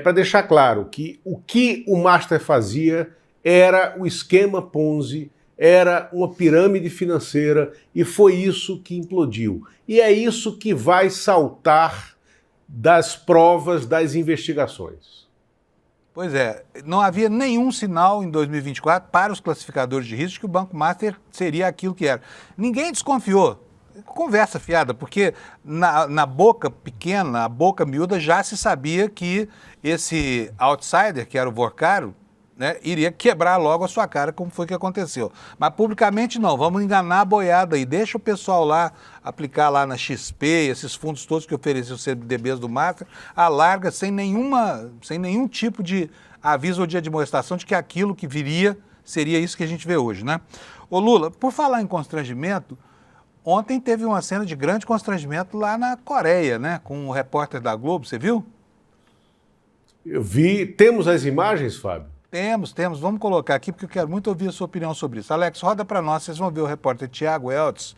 para deixar claro que o Master fazia era o esquema Ponzi, era uma pirâmide financeira e foi isso que implodiu. E é isso que vai saltar das provas das investigações. Pois é, não havia nenhum sinal em 2024 para os classificadores de risco que o Banco Master seria aquilo que era. Ninguém desconfiou. Conversa fiada, porque na boca pequena, a boca miúda, já se sabia que esse outsider, que era o Vorcaro, né, iria quebrar logo a sua cara, como foi que aconteceu. Mas publicamente não, vamos enganar a boiada aí, deixa o pessoal lá aplicar lá na XP, esses fundos todos que ofereciam os CDBs do Master, alarga sem nenhum tipo de aviso ou de demonstração de que aquilo que viria seria isso que a gente vê hoje, né? Ô Lula, por falar em constrangimento, ontem teve uma cena de grande constrangimento lá na Coreia, né? Com o repórter da Globo, você viu? Eu vi. Temos as imagens, Fábio? Temos. Vamos colocar aqui, porque eu quero muito ouvir a sua opinião sobre isso. Alex, roda para nós, vocês vão ver o repórter Tiago Eltz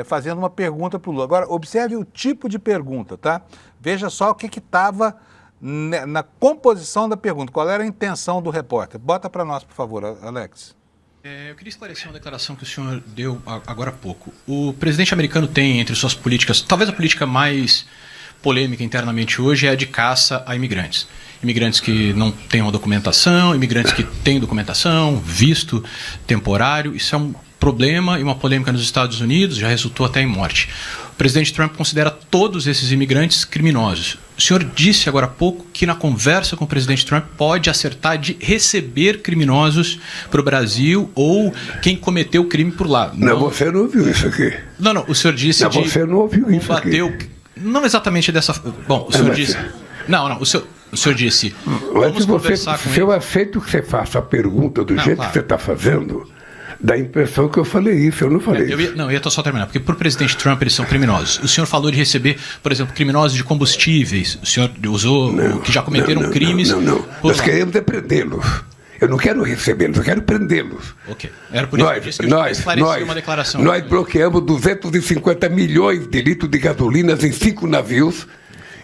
fazendo uma pergunta para o Lula. Agora, observe o tipo de pergunta, tá? Veja só o que estava na composição da pergunta, qual era a intenção do repórter. Bota para nós, por favor, Alex. Eu queria esclarecer uma declaração que o senhor deu agora há pouco. O presidente americano tem entre suas políticas, talvez a política mais polêmica internamente hoje é a de caça a imigrantes. Imigrantes que não têm uma documentação, imigrantes que têm documentação, visto temporário. Isso é um problema e uma polêmica nos Estados Unidos, já resultou até em morte. O presidente Trump considera todos esses imigrantes criminosos. O senhor disse agora há pouco que na conversa com o presidente Trump pode acertar de receber criminosos para o Brasil ou quem cometeu o crime por lá. Não, você não ouviu isso aqui. Não, o senhor disse não, você não ouviu isso aqui. Não exatamente dessa... Bom, o senhor disse... Não, o senhor disse... Vamos conversar com ele. Se eu aceito que você faça a pergunta do jeito que você está fazendo, dá a impressão que eu falei isso, eu não falei isso. Eu ia só terminar, porque para o presidente Trump eles são criminosos. O senhor falou de receber, por exemplo, criminosos de combustíveis. O senhor usou que já cometeram crimes... Não. Nós queremos é prendê-los. Eu não quero recebê-los, eu quero prendê-los. Ok. Era por isso que eu disse que eu esclareci uma declaração. Nós bloqueamos 250 milhões de litros de gasolinas em 5 navios,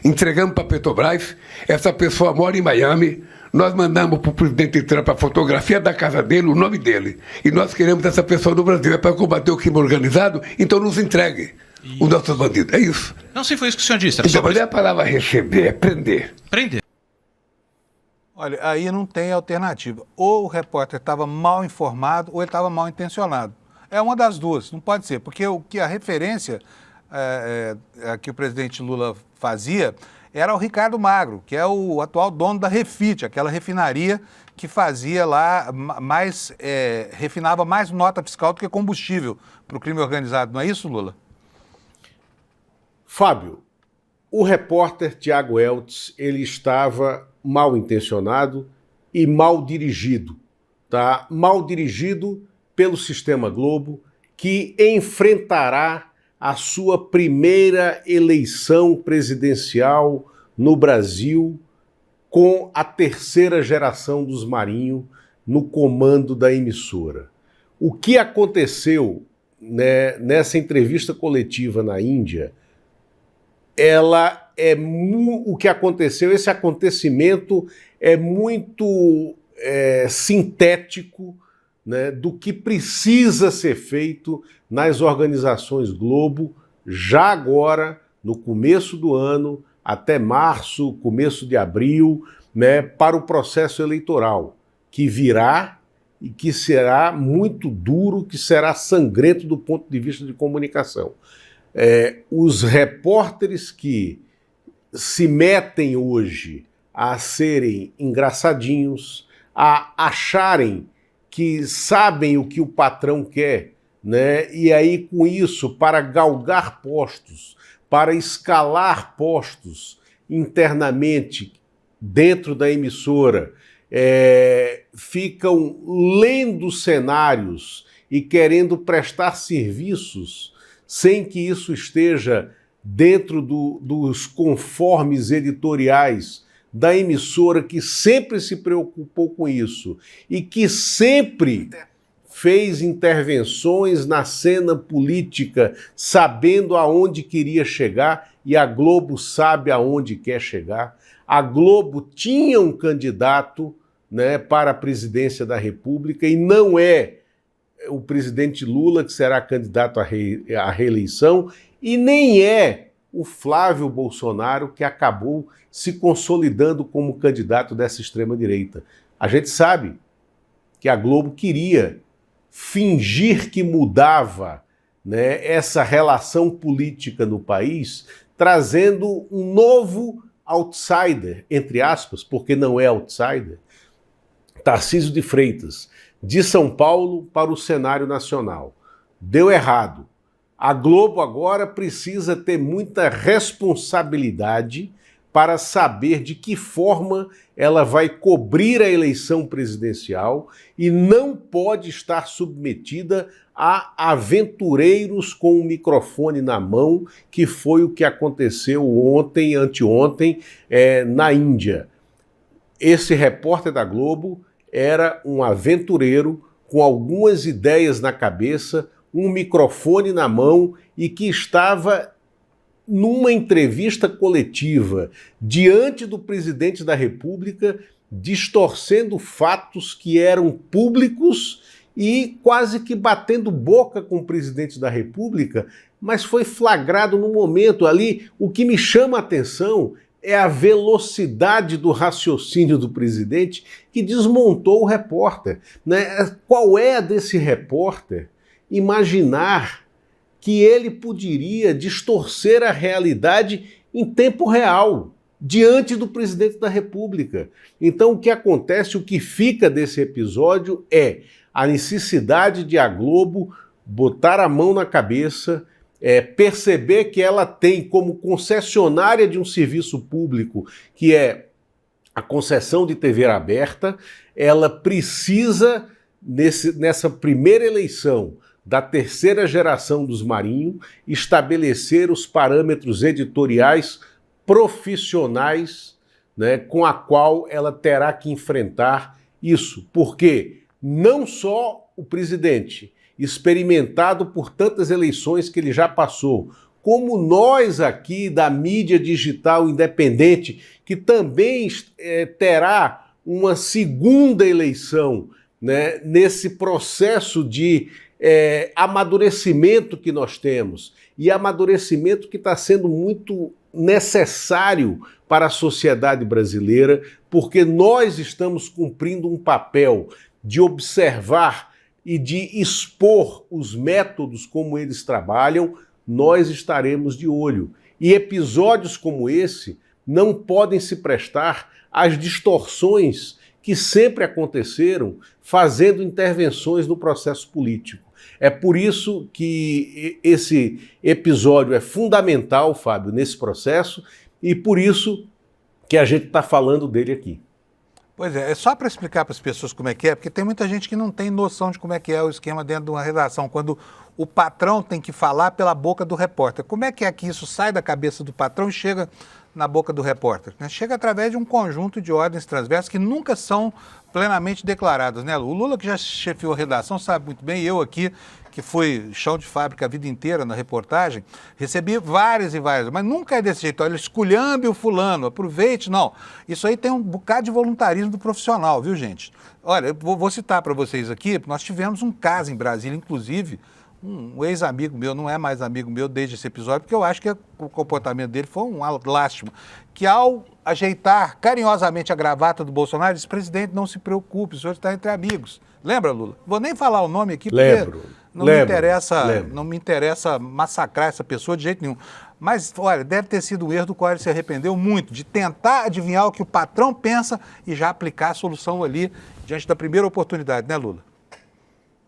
entregamos para a Petrobras. Essa pessoa mora em Miami. Nós mandamos para o presidente Trump a fotografia da casa dele, o nome dele. E nós queremos essa pessoa no Brasil. É para combater o crime organizado, então nos entregue os nossos bandidos. É isso. Não sei, foi isso que o senhor disse. Então, mas não é a palavra receber, é prender. Prender. Olha, aí não tem alternativa. Ou o repórter estava mal informado ou ele estava mal intencionado. É uma das duas, não pode ser. Porque o que a referência que o presidente Lula fazia era o Ricardo Magro, que é o atual dono da Refit, aquela refinaria que fazia lá refinava mais nota fiscal do que combustível para o crime organizado. Não é isso, Lula? Fábio, o repórter Tiago Eltz, ele estava mal intencionado e mal dirigido, tá? Mal dirigido pelo Sistema Globo, que enfrentará a sua primeira eleição presidencial no Brasil com a terceira geração dos Marinho no comando da emissora. O que aconteceu, né, nessa entrevista coletiva na Índia, o que aconteceu, esse acontecimento é muito sintético, né, do que precisa ser feito nas organizações Globo, já agora, no começo do ano, até março, começo de abril, né, para o processo eleitoral, que virá e que será muito duro, que será sangrento do ponto de vista de comunicação. Os repórteres que se metem hoje a serem engraçadinhos, a acharem que sabem o que o patrão quer, né? E aí, com isso, para galgar postos, para escalar postos internamente dentro da emissora, ficam lendo cenários e querendo prestar serviços sem que isso esteja dentro dos conformes editoriais da emissora, que sempre se preocupou com isso e que sempre fez intervenções na cena política, sabendo aonde queria chegar, e a Globo sabe aonde quer chegar. A Globo tinha um candidato, né, para a presidência da República, e não é o presidente Lula que será candidato à reeleição, e nem é o Flávio Bolsonaro, que acabou se consolidando como candidato dessa extrema-direita. A gente sabe que a Globo queria fingir que mudava, né, essa relação política no país, trazendo um novo outsider, entre aspas, porque não é outsider, Tarcísio de Freitas, de São Paulo para o cenário nacional. Deu errado. A Globo agora precisa ter muita responsabilidade para saber de que forma ela vai cobrir a eleição presidencial e não pode estar submetida a aventureiros com o microfone na mão, que foi o que aconteceu ontem, anteontem, na Índia. Esse repórter da Globo era um aventureiro com algumas ideias na cabeça, um microfone na mão e que estava numa entrevista coletiva diante do presidente da República, distorcendo fatos que eram públicos e quase que batendo boca com o presidente da República, mas foi flagrado no momento ali. O que me chama a atenção é a velocidade do raciocínio do presidente, que desmontou o repórter, né? Qual é a desse repórter imaginar que ele poderia distorcer a realidade em tempo real, diante do presidente da República. Então, o que acontece, o que fica desse episódio é a necessidade de a Globo botar a mão na cabeça, perceber que ela tem como concessionária de um serviço público, que é a concessão de TV aberta, ela precisa, nessa primeira eleição da terceira geração dos Marinho, estabelecer os parâmetros editoriais profissionais, né, com a qual ela terá que enfrentar isso. Porque não só o presidente, experimentado por tantas eleições que ele já passou, como nós aqui da mídia digital independente, que também terá uma segunda eleição, né, nesse processo de amadurecimento que nós temos, e amadurecimento que está sendo muito necessário para a sociedade brasileira, porque nós estamos cumprindo um papel de observar e de expor os métodos como eles trabalham. Nós estaremos de olho. E episódios como esse não podem se prestar às distorções que sempre aconteceram fazendo intervenções no processo político. É por isso que esse episódio é fundamental, Fábio, nesse processo, e por isso que a gente está falando dele aqui. Pois é só para explicar para as pessoas como é que é, porque tem muita gente que não tem noção de como é que é o esquema dentro de uma redação, quando o patrão tem que falar pela boca do repórter. Como é que isso sai da cabeça do patrão e chega na boca do repórter? Chega através de um conjunto de ordens transversas que nunca são plenamente declaradas, né? O Lula, que já chefiou a redação, sabe muito bem. Eu aqui, que fui chão de fábrica a vida inteira na reportagem, recebi várias e várias, mas nunca é desse jeito. Olha, esculhambe o fulano, aproveite, não. Isso aí tem um bocado de voluntarismo do profissional, viu, gente? Olha, eu vou citar para vocês aqui, nós tivemos um caso em Brasília, inclusive, um ex-amigo meu, não é mais amigo meu desde esse episódio, porque eu acho que o comportamento dele foi uma lástima, que ao ajeitar carinhosamente a gravata do Bolsonaro, disse: presidente, não se preocupe, o senhor está entre amigos. Lembra, Lula? Vou nem falar o nome aqui, porque não me interessa massacrar essa pessoa de jeito nenhum. Mas, olha, deve ter sido um erro do qual ele se arrependeu muito, de tentar adivinhar o que o patrão pensa e já aplicar a solução ali diante da primeira oportunidade, né, Lula?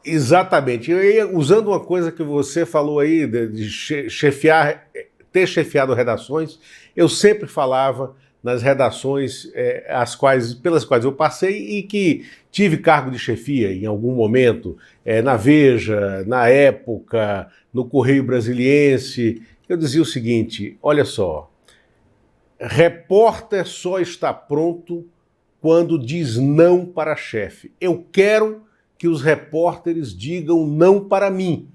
Exatamente. Usando uma coisa que você falou aí, de ter chefiado redações, eu sempre falava nas redações pelas quais eu passei e que tive cargo de chefia em algum momento, na Veja, na Época, no Correio Brasiliense. Eu dizia o seguinte: olha só, repórter só está pronto quando diz não para chefe. Eu quero que os repórteres digam não para mim.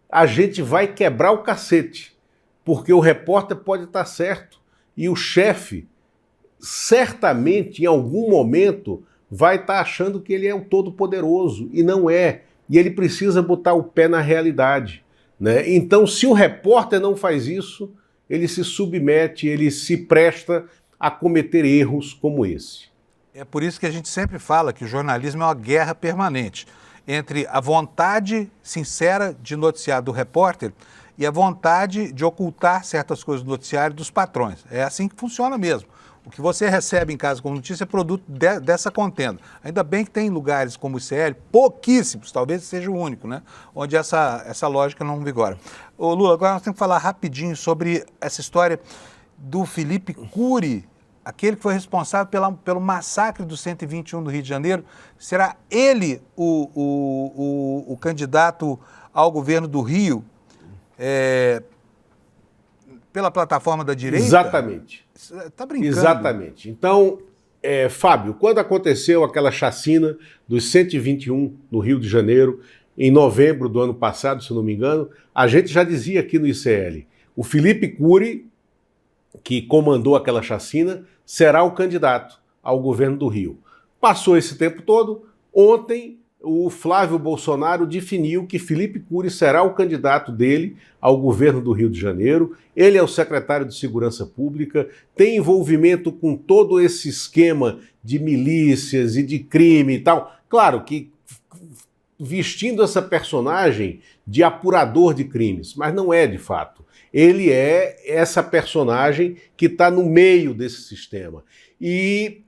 A gente vai quebrar o cacete, porque o repórter pode estar certo e o chefe, certamente, em algum momento, vai estar achando que ele é o todo-poderoso, e não é. E ele precisa botar o pé na realidade, né? Então, se o repórter não faz isso, ele se submete, ele se presta a cometer erros como esse. É por isso que a gente sempre fala que o jornalismo é uma guerra permanente entre a vontade sincera de noticiar do repórter e a vontade de ocultar certas coisas do noticiário dos patrões. É assim que funciona mesmo. O que você recebe em casa como notícia é produto dessa contenda. Ainda bem que tem lugares como o ICL, pouquíssimos, talvez seja o único, né, onde essa lógica não vigora. Ô Lula, agora nós temos que falar rapidinho sobre essa história do Felipe Cury, aquele que foi responsável pelo massacre do 121 do Rio de Janeiro. Será ele o candidato ao governo do Rio pela plataforma da direita? Exatamente. Está brincando? Exatamente. Então, Fábio, quando aconteceu aquela chacina dos 121 no Rio de Janeiro, em novembro do ano passado, se não me engano, a gente já dizia aqui no ICL, o Felipe Cury, que comandou aquela chacina, será o candidato ao governo do Rio. Passou esse tempo todo, ontem o Flávio Bolsonaro definiu que Felipe Cury será o candidato dele ao governo do Rio de Janeiro. Ele é o secretário de Segurança Pública, tem envolvimento com todo esse esquema de milícias e de crime e tal. Claro que vestindo essa personagem de apurador de crimes, mas não é de fato. Ele é essa personagem que está no meio desse sistema. E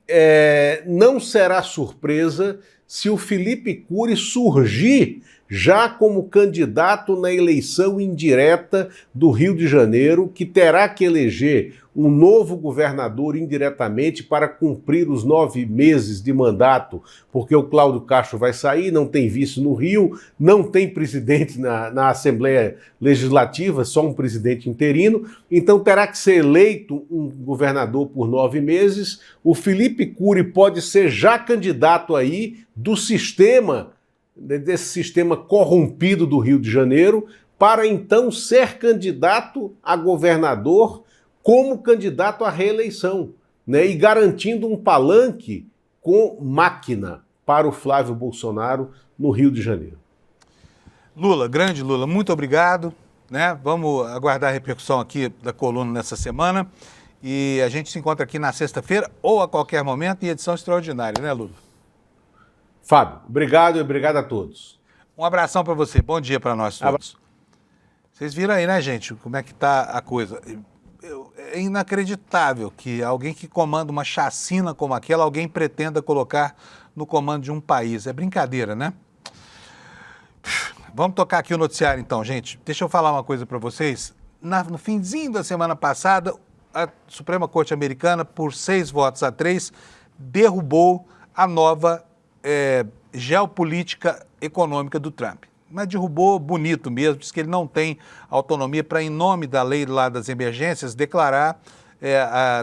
não será surpresa se o Felipe Cury surgir já como candidato na eleição indireta do Rio de Janeiro, que terá que eleger um novo governador indiretamente para cumprir os 9 meses de mandato, porque o Cláudio Castro vai sair, não tem vice no Rio, não tem presidente na Assembleia Legislativa, só um presidente interino, então terá que ser eleito um governador por 9 meses. O Felipe Cury pode ser já candidato aí do sistema, desse sistema corrompido do Rio de Janeiro, para então ser candidato a governador como candidato à reeleição, né? E garantindo um palanque com máquina para o Flávio Bolsonaro no Rio de Janeiro. Lula, grande Lula, muito obrigado, né? Vamos aguardar a repercussão aqui da coluna nessa semana e a gente se encontra aqui na sexta-feira ou a qualquer momento em edição extraordinária, né, Lula? Fábio, obrigado e obrigado a todos. Um abração para você, bom dia para nós todos. Vocês viram aí, né, gente, como é que tá a coisa. É inacreditável que alguém que comanda uma chacina como aquela, alguém pretenda colocar no comando de um país. É brincadeira, né? Vamos tocar aqui o noticiário então, gente. Deixa eu falar uma coisa para vocês. No finzinho da semana passada, a Suprema Corte Americana, por 6 votos a 3, derrubou a nova geopolítica econômica do Trump. Mas derrubou bonito mesmo, diz que ele não tem autonomia para, em nome da lei lá das emergências, declarar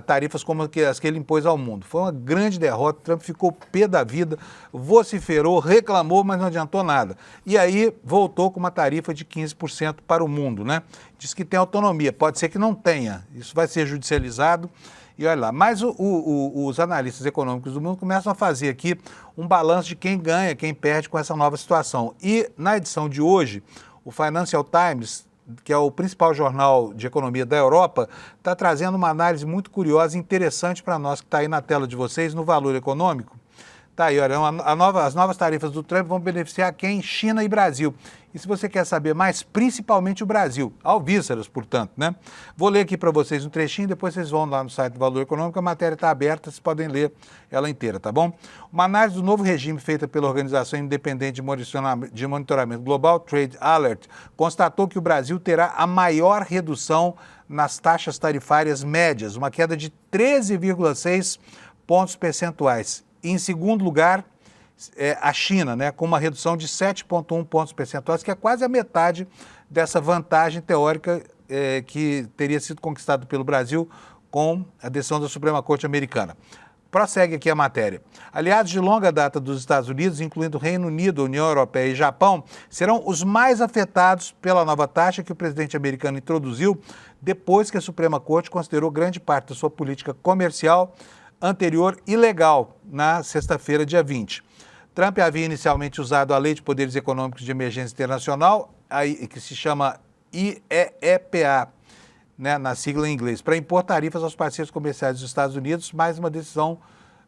tarifas como as que ele impôs ao mundo. Foi uma grande derrota, Trump ficou pé da vida, vociferou, reclamou, mas não adiantou nada. E aí voltou com uma tarifa de 15% para o mundo, né? Diz que tem autonomia, pode ser que não tenha, isso vai ser judicializado. E olha lá, mas os analistas econômicos do mundo começam a fazer aqui um balanço de quem ganha, quem perde com essa nova situação. E na edição de hoje, o Financial Times, que é o principal jornal de economia da Europa, está trazendo uma análise muito curiosa e interessante para nós, que está aí na tela de vocês, no Valor Econômico. Tá aí, olha, as novas tarifas do Trump vão beneficiar quem? China e Brasil. E se você quer saber mais, principalmente o Brasil, alvíceras, portanto, né? Vou ler aqui para vocês um trechinho, depois vocês vão lá no site do Valor Econômico, a matéria está aberta, vocês podem ler ela inteira, tá bom? Uma análise do novo regime feita pela Organização Independente de Monitoramento Global, Trade Alert, constatou que o Brasil terá a maior redução nas taxas tarifárias médias, uma queda de 13,6 pontos percentuais. E, em segundo lugar, a China, né, com uma redução de 7,1 pontos percentuais, que é quase a metade dessa vantagem teórica que teria sido conquistada pelo Brasil com a decisão da Suprema Corte Americana. Prossegue aqui a matéria. Aliados de longa data dos Estados Unidos, incluindo Reino Unido, União Europeia e Japão, serão os mais afetados pela nova taxa que o presidente americano introduziu depois que a Suprema Corte considerou grande parte da sua política comercial anterior ilegal na sexta-feira, dia 20. Trump havia inicialmente usado a Lei de Poderes Econômicos de Emergência Internacional, que se chama IEEPA, né, na sigla em inglês, para impor tarifas aos parceiros comerciais dos Estados Unidos, mas uma decisão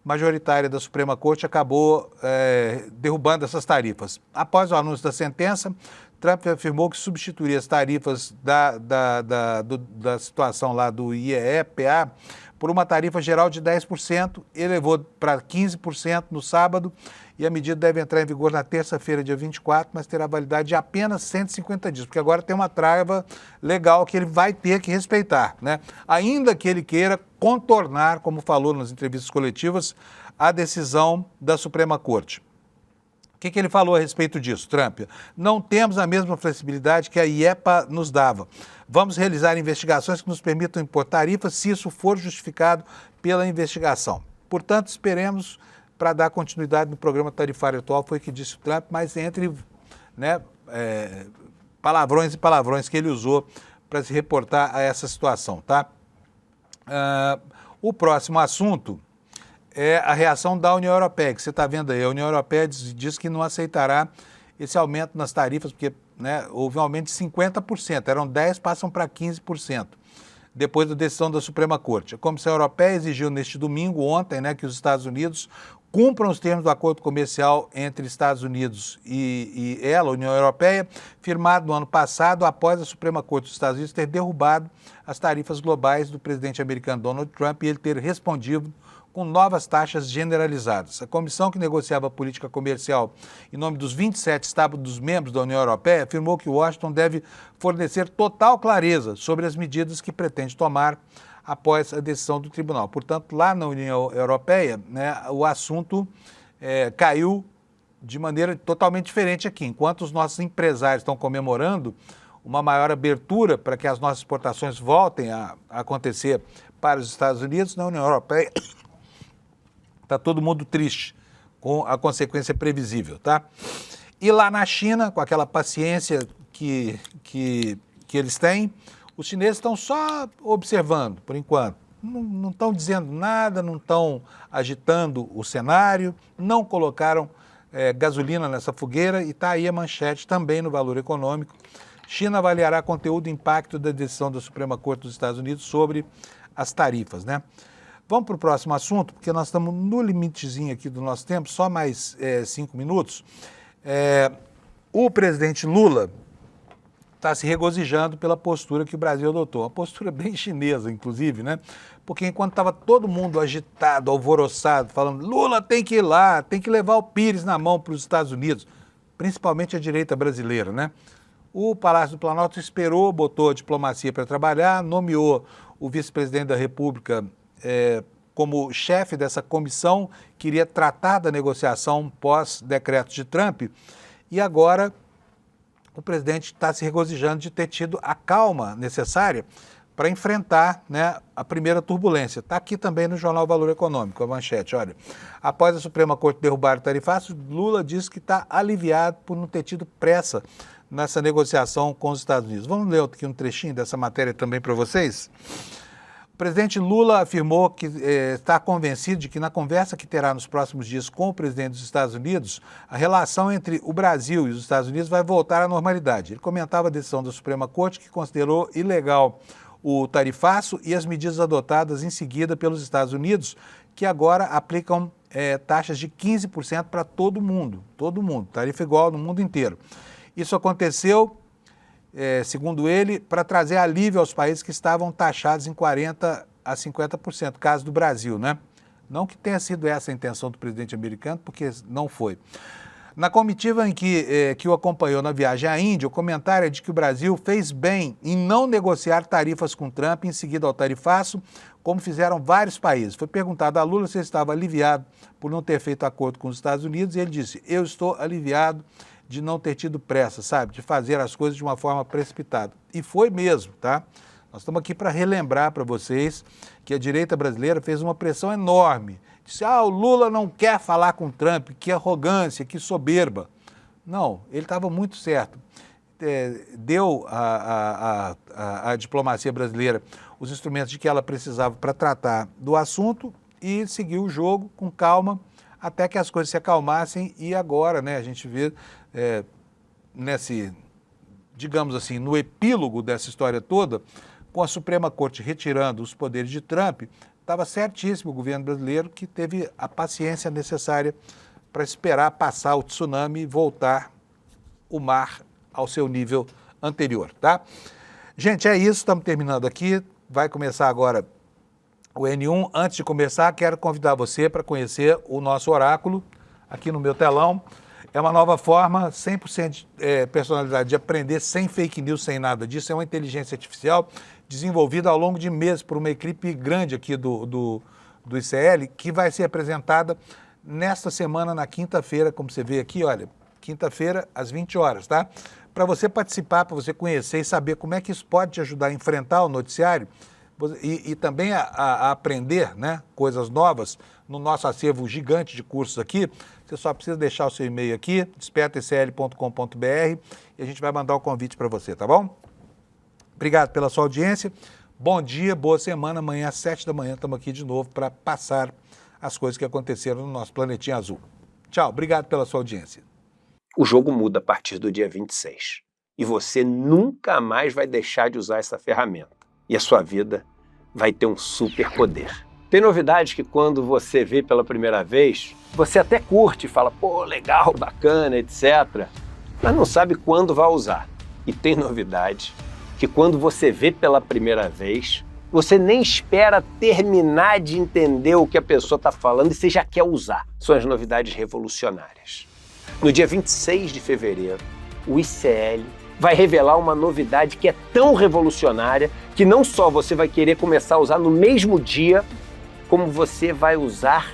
majoritária da Suprema Corte acabou derrubando essas tarifas. Após o anúncio da sentença, Trump afirmou que substituiria as tarifas da situação lá do IEEPA por uma tarifa geral de 10%, elevou para 15% no sábado, e a medida deve entrar em vigor na terça-feira, dia 24, mas terá validade de apenas 150 dias, porque agora tem uma trava legal que ele vai ter que respeitar, né? Ainda que ele queira contornar, como falou nas entrevistas coletivas, a decisão da Suprema Corte. O que ele falou a respeito disso, Trump? Não temos a mesma flexibilidade que a IEPA nos dava. Vamos realizar investigações que nos permitam impor tarifas se isso for justificado pela investigação. Portanto, esperemos para dar continuidade no programa tarifário atual, foi o que disse o Trump, mas entre, né, palavrões e palavrões que ele usou para se reportar a essa situação, tá? O próximo assunto é a reação da União Europeia, que você está vendo aí. A União Europeia diz que não aceitará esse aumento nas tarifas, porque, né, houve um aumento de 50%, eram 10%, passam para 15%, depois da decisão da Suprema Corte. A Comissão Europeia exigiu neste domingo, ontem, né, que os Estados Unidos cumpram os termos do acordo comercial entre Estados Unidos e ela, União Europeia, firmado no ano passado após a Suprema Corte dos Estados Unidos ter derrubado as tarifas globais do presidente americano Donald Trump e ele ter respondido com novas taxas generalizadas. A comissão que negociava a política comercial em nome dos 27 Estados membros da União Europeia afirmou que Washington deve fornecer total clareza sobre as medidas que pretende tomar após a decisão do tribunal. Portanto, lá na União Europeia, né, o assunto caiu de maneira totalmente diferente aqui. Enquanto os nossos empresários estão comemorando uma maior abertura para que as nossas exportações voltem a acontecer para os Estados Unidos, na União Europeia está todo mundo triste com a consequência previsível, tá? E lá na China, com aquela paciência que eles têm, os chineses estão só observando, por enquanto. Não estão dizendo nada, não estão agitando o cenário, não colocaram gasolina nessa fogueira e está aí a manchete também no Valor Econômico. China avaliará conteúdo e impacto da decisão da Suprema Corte dos Estados Unidos sobre as tarifas, né? Vamos para o próximo assunto, porque nós estamos no limitezinho aqui do nosso tempo, só mais 5 minutos. O presidente Lula está se regozijando pela postura que o Brasil adotou, uma postura bem chinesa, inclusive, né? Porque enquanto estava todo mundo agitado, alvoroçado, falando Lula tem que ir lá, tem que levar o Pires na mão para os Estados Unidos, principalmente a direita brasileira, né? O Palácio do Planalto esperou, botou a diplomacia para trabalhar, nomeou o vice-presidente da República como chefe dessa comissão que iria tratar da negociação pós-decreto de Trump, e agora o presidente está se regozijando de ter tido a calma necessária para enfrentar, né, a primeira turbulência. Está aqui também no jornal Valor Econômico, a manchete, olha. Após a Suprema Corte derrubar o tarifaço, Lula disse que está aliviado por não ter tido pressa nessa negociação com os Estados Unidos. Vamos ler aqui um trechinho dessa matéria também para vocês? O presidente Lula afirmou que está convencido de que na conversa que terá nos próximos dias com o presidente dos Estados Unidos, a relação entre o Brasil e os Estados Unidos vai voltar à normalidade. Ele comentava a decisão da Suprema Corte que considerou ilegal o tarifaço e as medidas adotadas em seguida pelos Estados Unidos, que agora aplicam taxas de 15% para todo mundo, tarifa igual no mundo inteiro. Isso aconteceu, segundo ele, para trazer alívio aos países que estavam taxados em 40% a 50%, caso do Brasil, né? Não que tenha sido essa a intenção do presidente americano, porque não foi. Na comitiva em que o acompanhou na viagem à Índia, o comentário é de que o Brasil fez bem em não negociar tarifas com Trump em seguida ao tarifaço, como fizeram vários países. Foi perguntado a Lula se ele estava aliviado por não ter feito acordo com os Estados Unidos, e ele disse, eu estou aliviado de não ter tido pressa, sabe, de fazer as coisas de uma forma precipitada. E foi mesmo, tá? Nós estamos aqui para relembrar para vocês que a direita brasileira fez uma pressão enorme. Disse, o Lula não quer falar com Trump, que arrogância, que soberba. Não, ele estava muito certo. Deu à diplomacia brasileira os instrumentos de que ela precisava para tratar do assunto e seguiu o jogo com calma até que as coisas se acalmassem e agora, né, a gente vê digamos assim, no epílogo dessa história toda, com a Suprema Corte retirando os poderes de Trump, estava certíssimo o governo brasileiro que teve a paciência necessária para esperar passar o tsunami e voltar o mar ao seu nível anterior, tá? Gente, é isso, estamos terminando aqui, vai começar agora o N1. Antes de começar, quero convidar você para conhecer o nosso oráculo aqui no meu telão. É uma nova forma, 100% de personalidade, de aprender sem fake news, sem nada disso. É uma inteligência artificial desenvolvida ao longo de meses por uma equipe grande aqui do ICL, que vai ser apresentada nesta semana, na quinta-feira, como você vê aqui, olha, quinta-feira às 20 horas, tá? Para você participar, para você conhecer e saber como é que isso pode te ajudar a enfrentar o noticiário e também a aprender, né, coisas novas no nosso acervo gigante de cursos aqui. Você só precisa deixar o seu e-mail aqui, despertaicl.com.br, e a gente vai mandar o convite para você, tá bom? Obrigado pela sua audiência, bom dia, boa semana. Amanhã às 7 da manhã estamos aqui de novo para passar as coisas que aconteceram no nosso planetinha azul. Tchau, obrigado pela sua audiência. O jogo muda a partir do dia 26 e você nunca mais vai deixar de usar essa ferramenta. E a sua vida vai ter um superpoder. Tem novidades que quando você vê pela primeira vez, você até curte, fala, pô, legal, bacana, etc. Mas não sabe quando vai usar. E tem novidade que quando você vê pela primeira vez, você nem espera terminar de entender o que a pessoa está falando e você já quer usar. São as novidades revolucionárias. No dia 26 de fevereiro, o ICL vai revelar uma novidade que é tão revolucionária que não só você vai querer começar a usar no mesmo dia, como você vai usar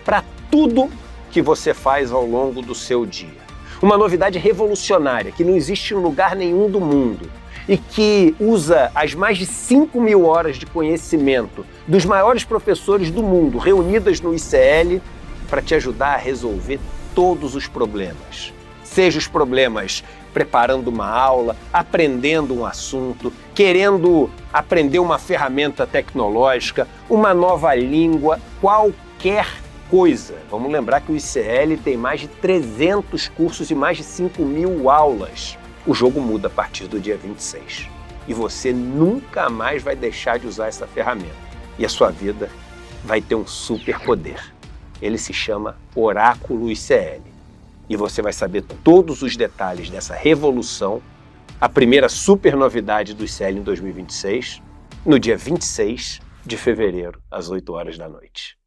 para tudo que você faz ao longo do seu dia. Uma novidade revolucionária que não existe em lugar nenhum do mundo e que usa as mais de 5.000 horas de conhecimento dos maiores professores do mundo reunidas no ICL para te ajudar a resolver todos os problemas. Seja os problemas preparando uma aula, aprendendo um assunto, querendo aprender uma ferramenta tecnológica, uma nova língua, qualquer coisa. Vamos lembrar que o ICL tem mais de 300 cursos e mais de 5.000 aulas. O jogo muda a partir do dia 26. E você nunca mais vai deixar de usar essa ferramenta. E a sua vida vai ter um superpoder. Ele se chama Oráculo ICL. E você vai saber todos os detalhes dessa revolução, a primeira super novidade do ICL em 2026, no dia 26 de fevereiro, às 8 horas da noite.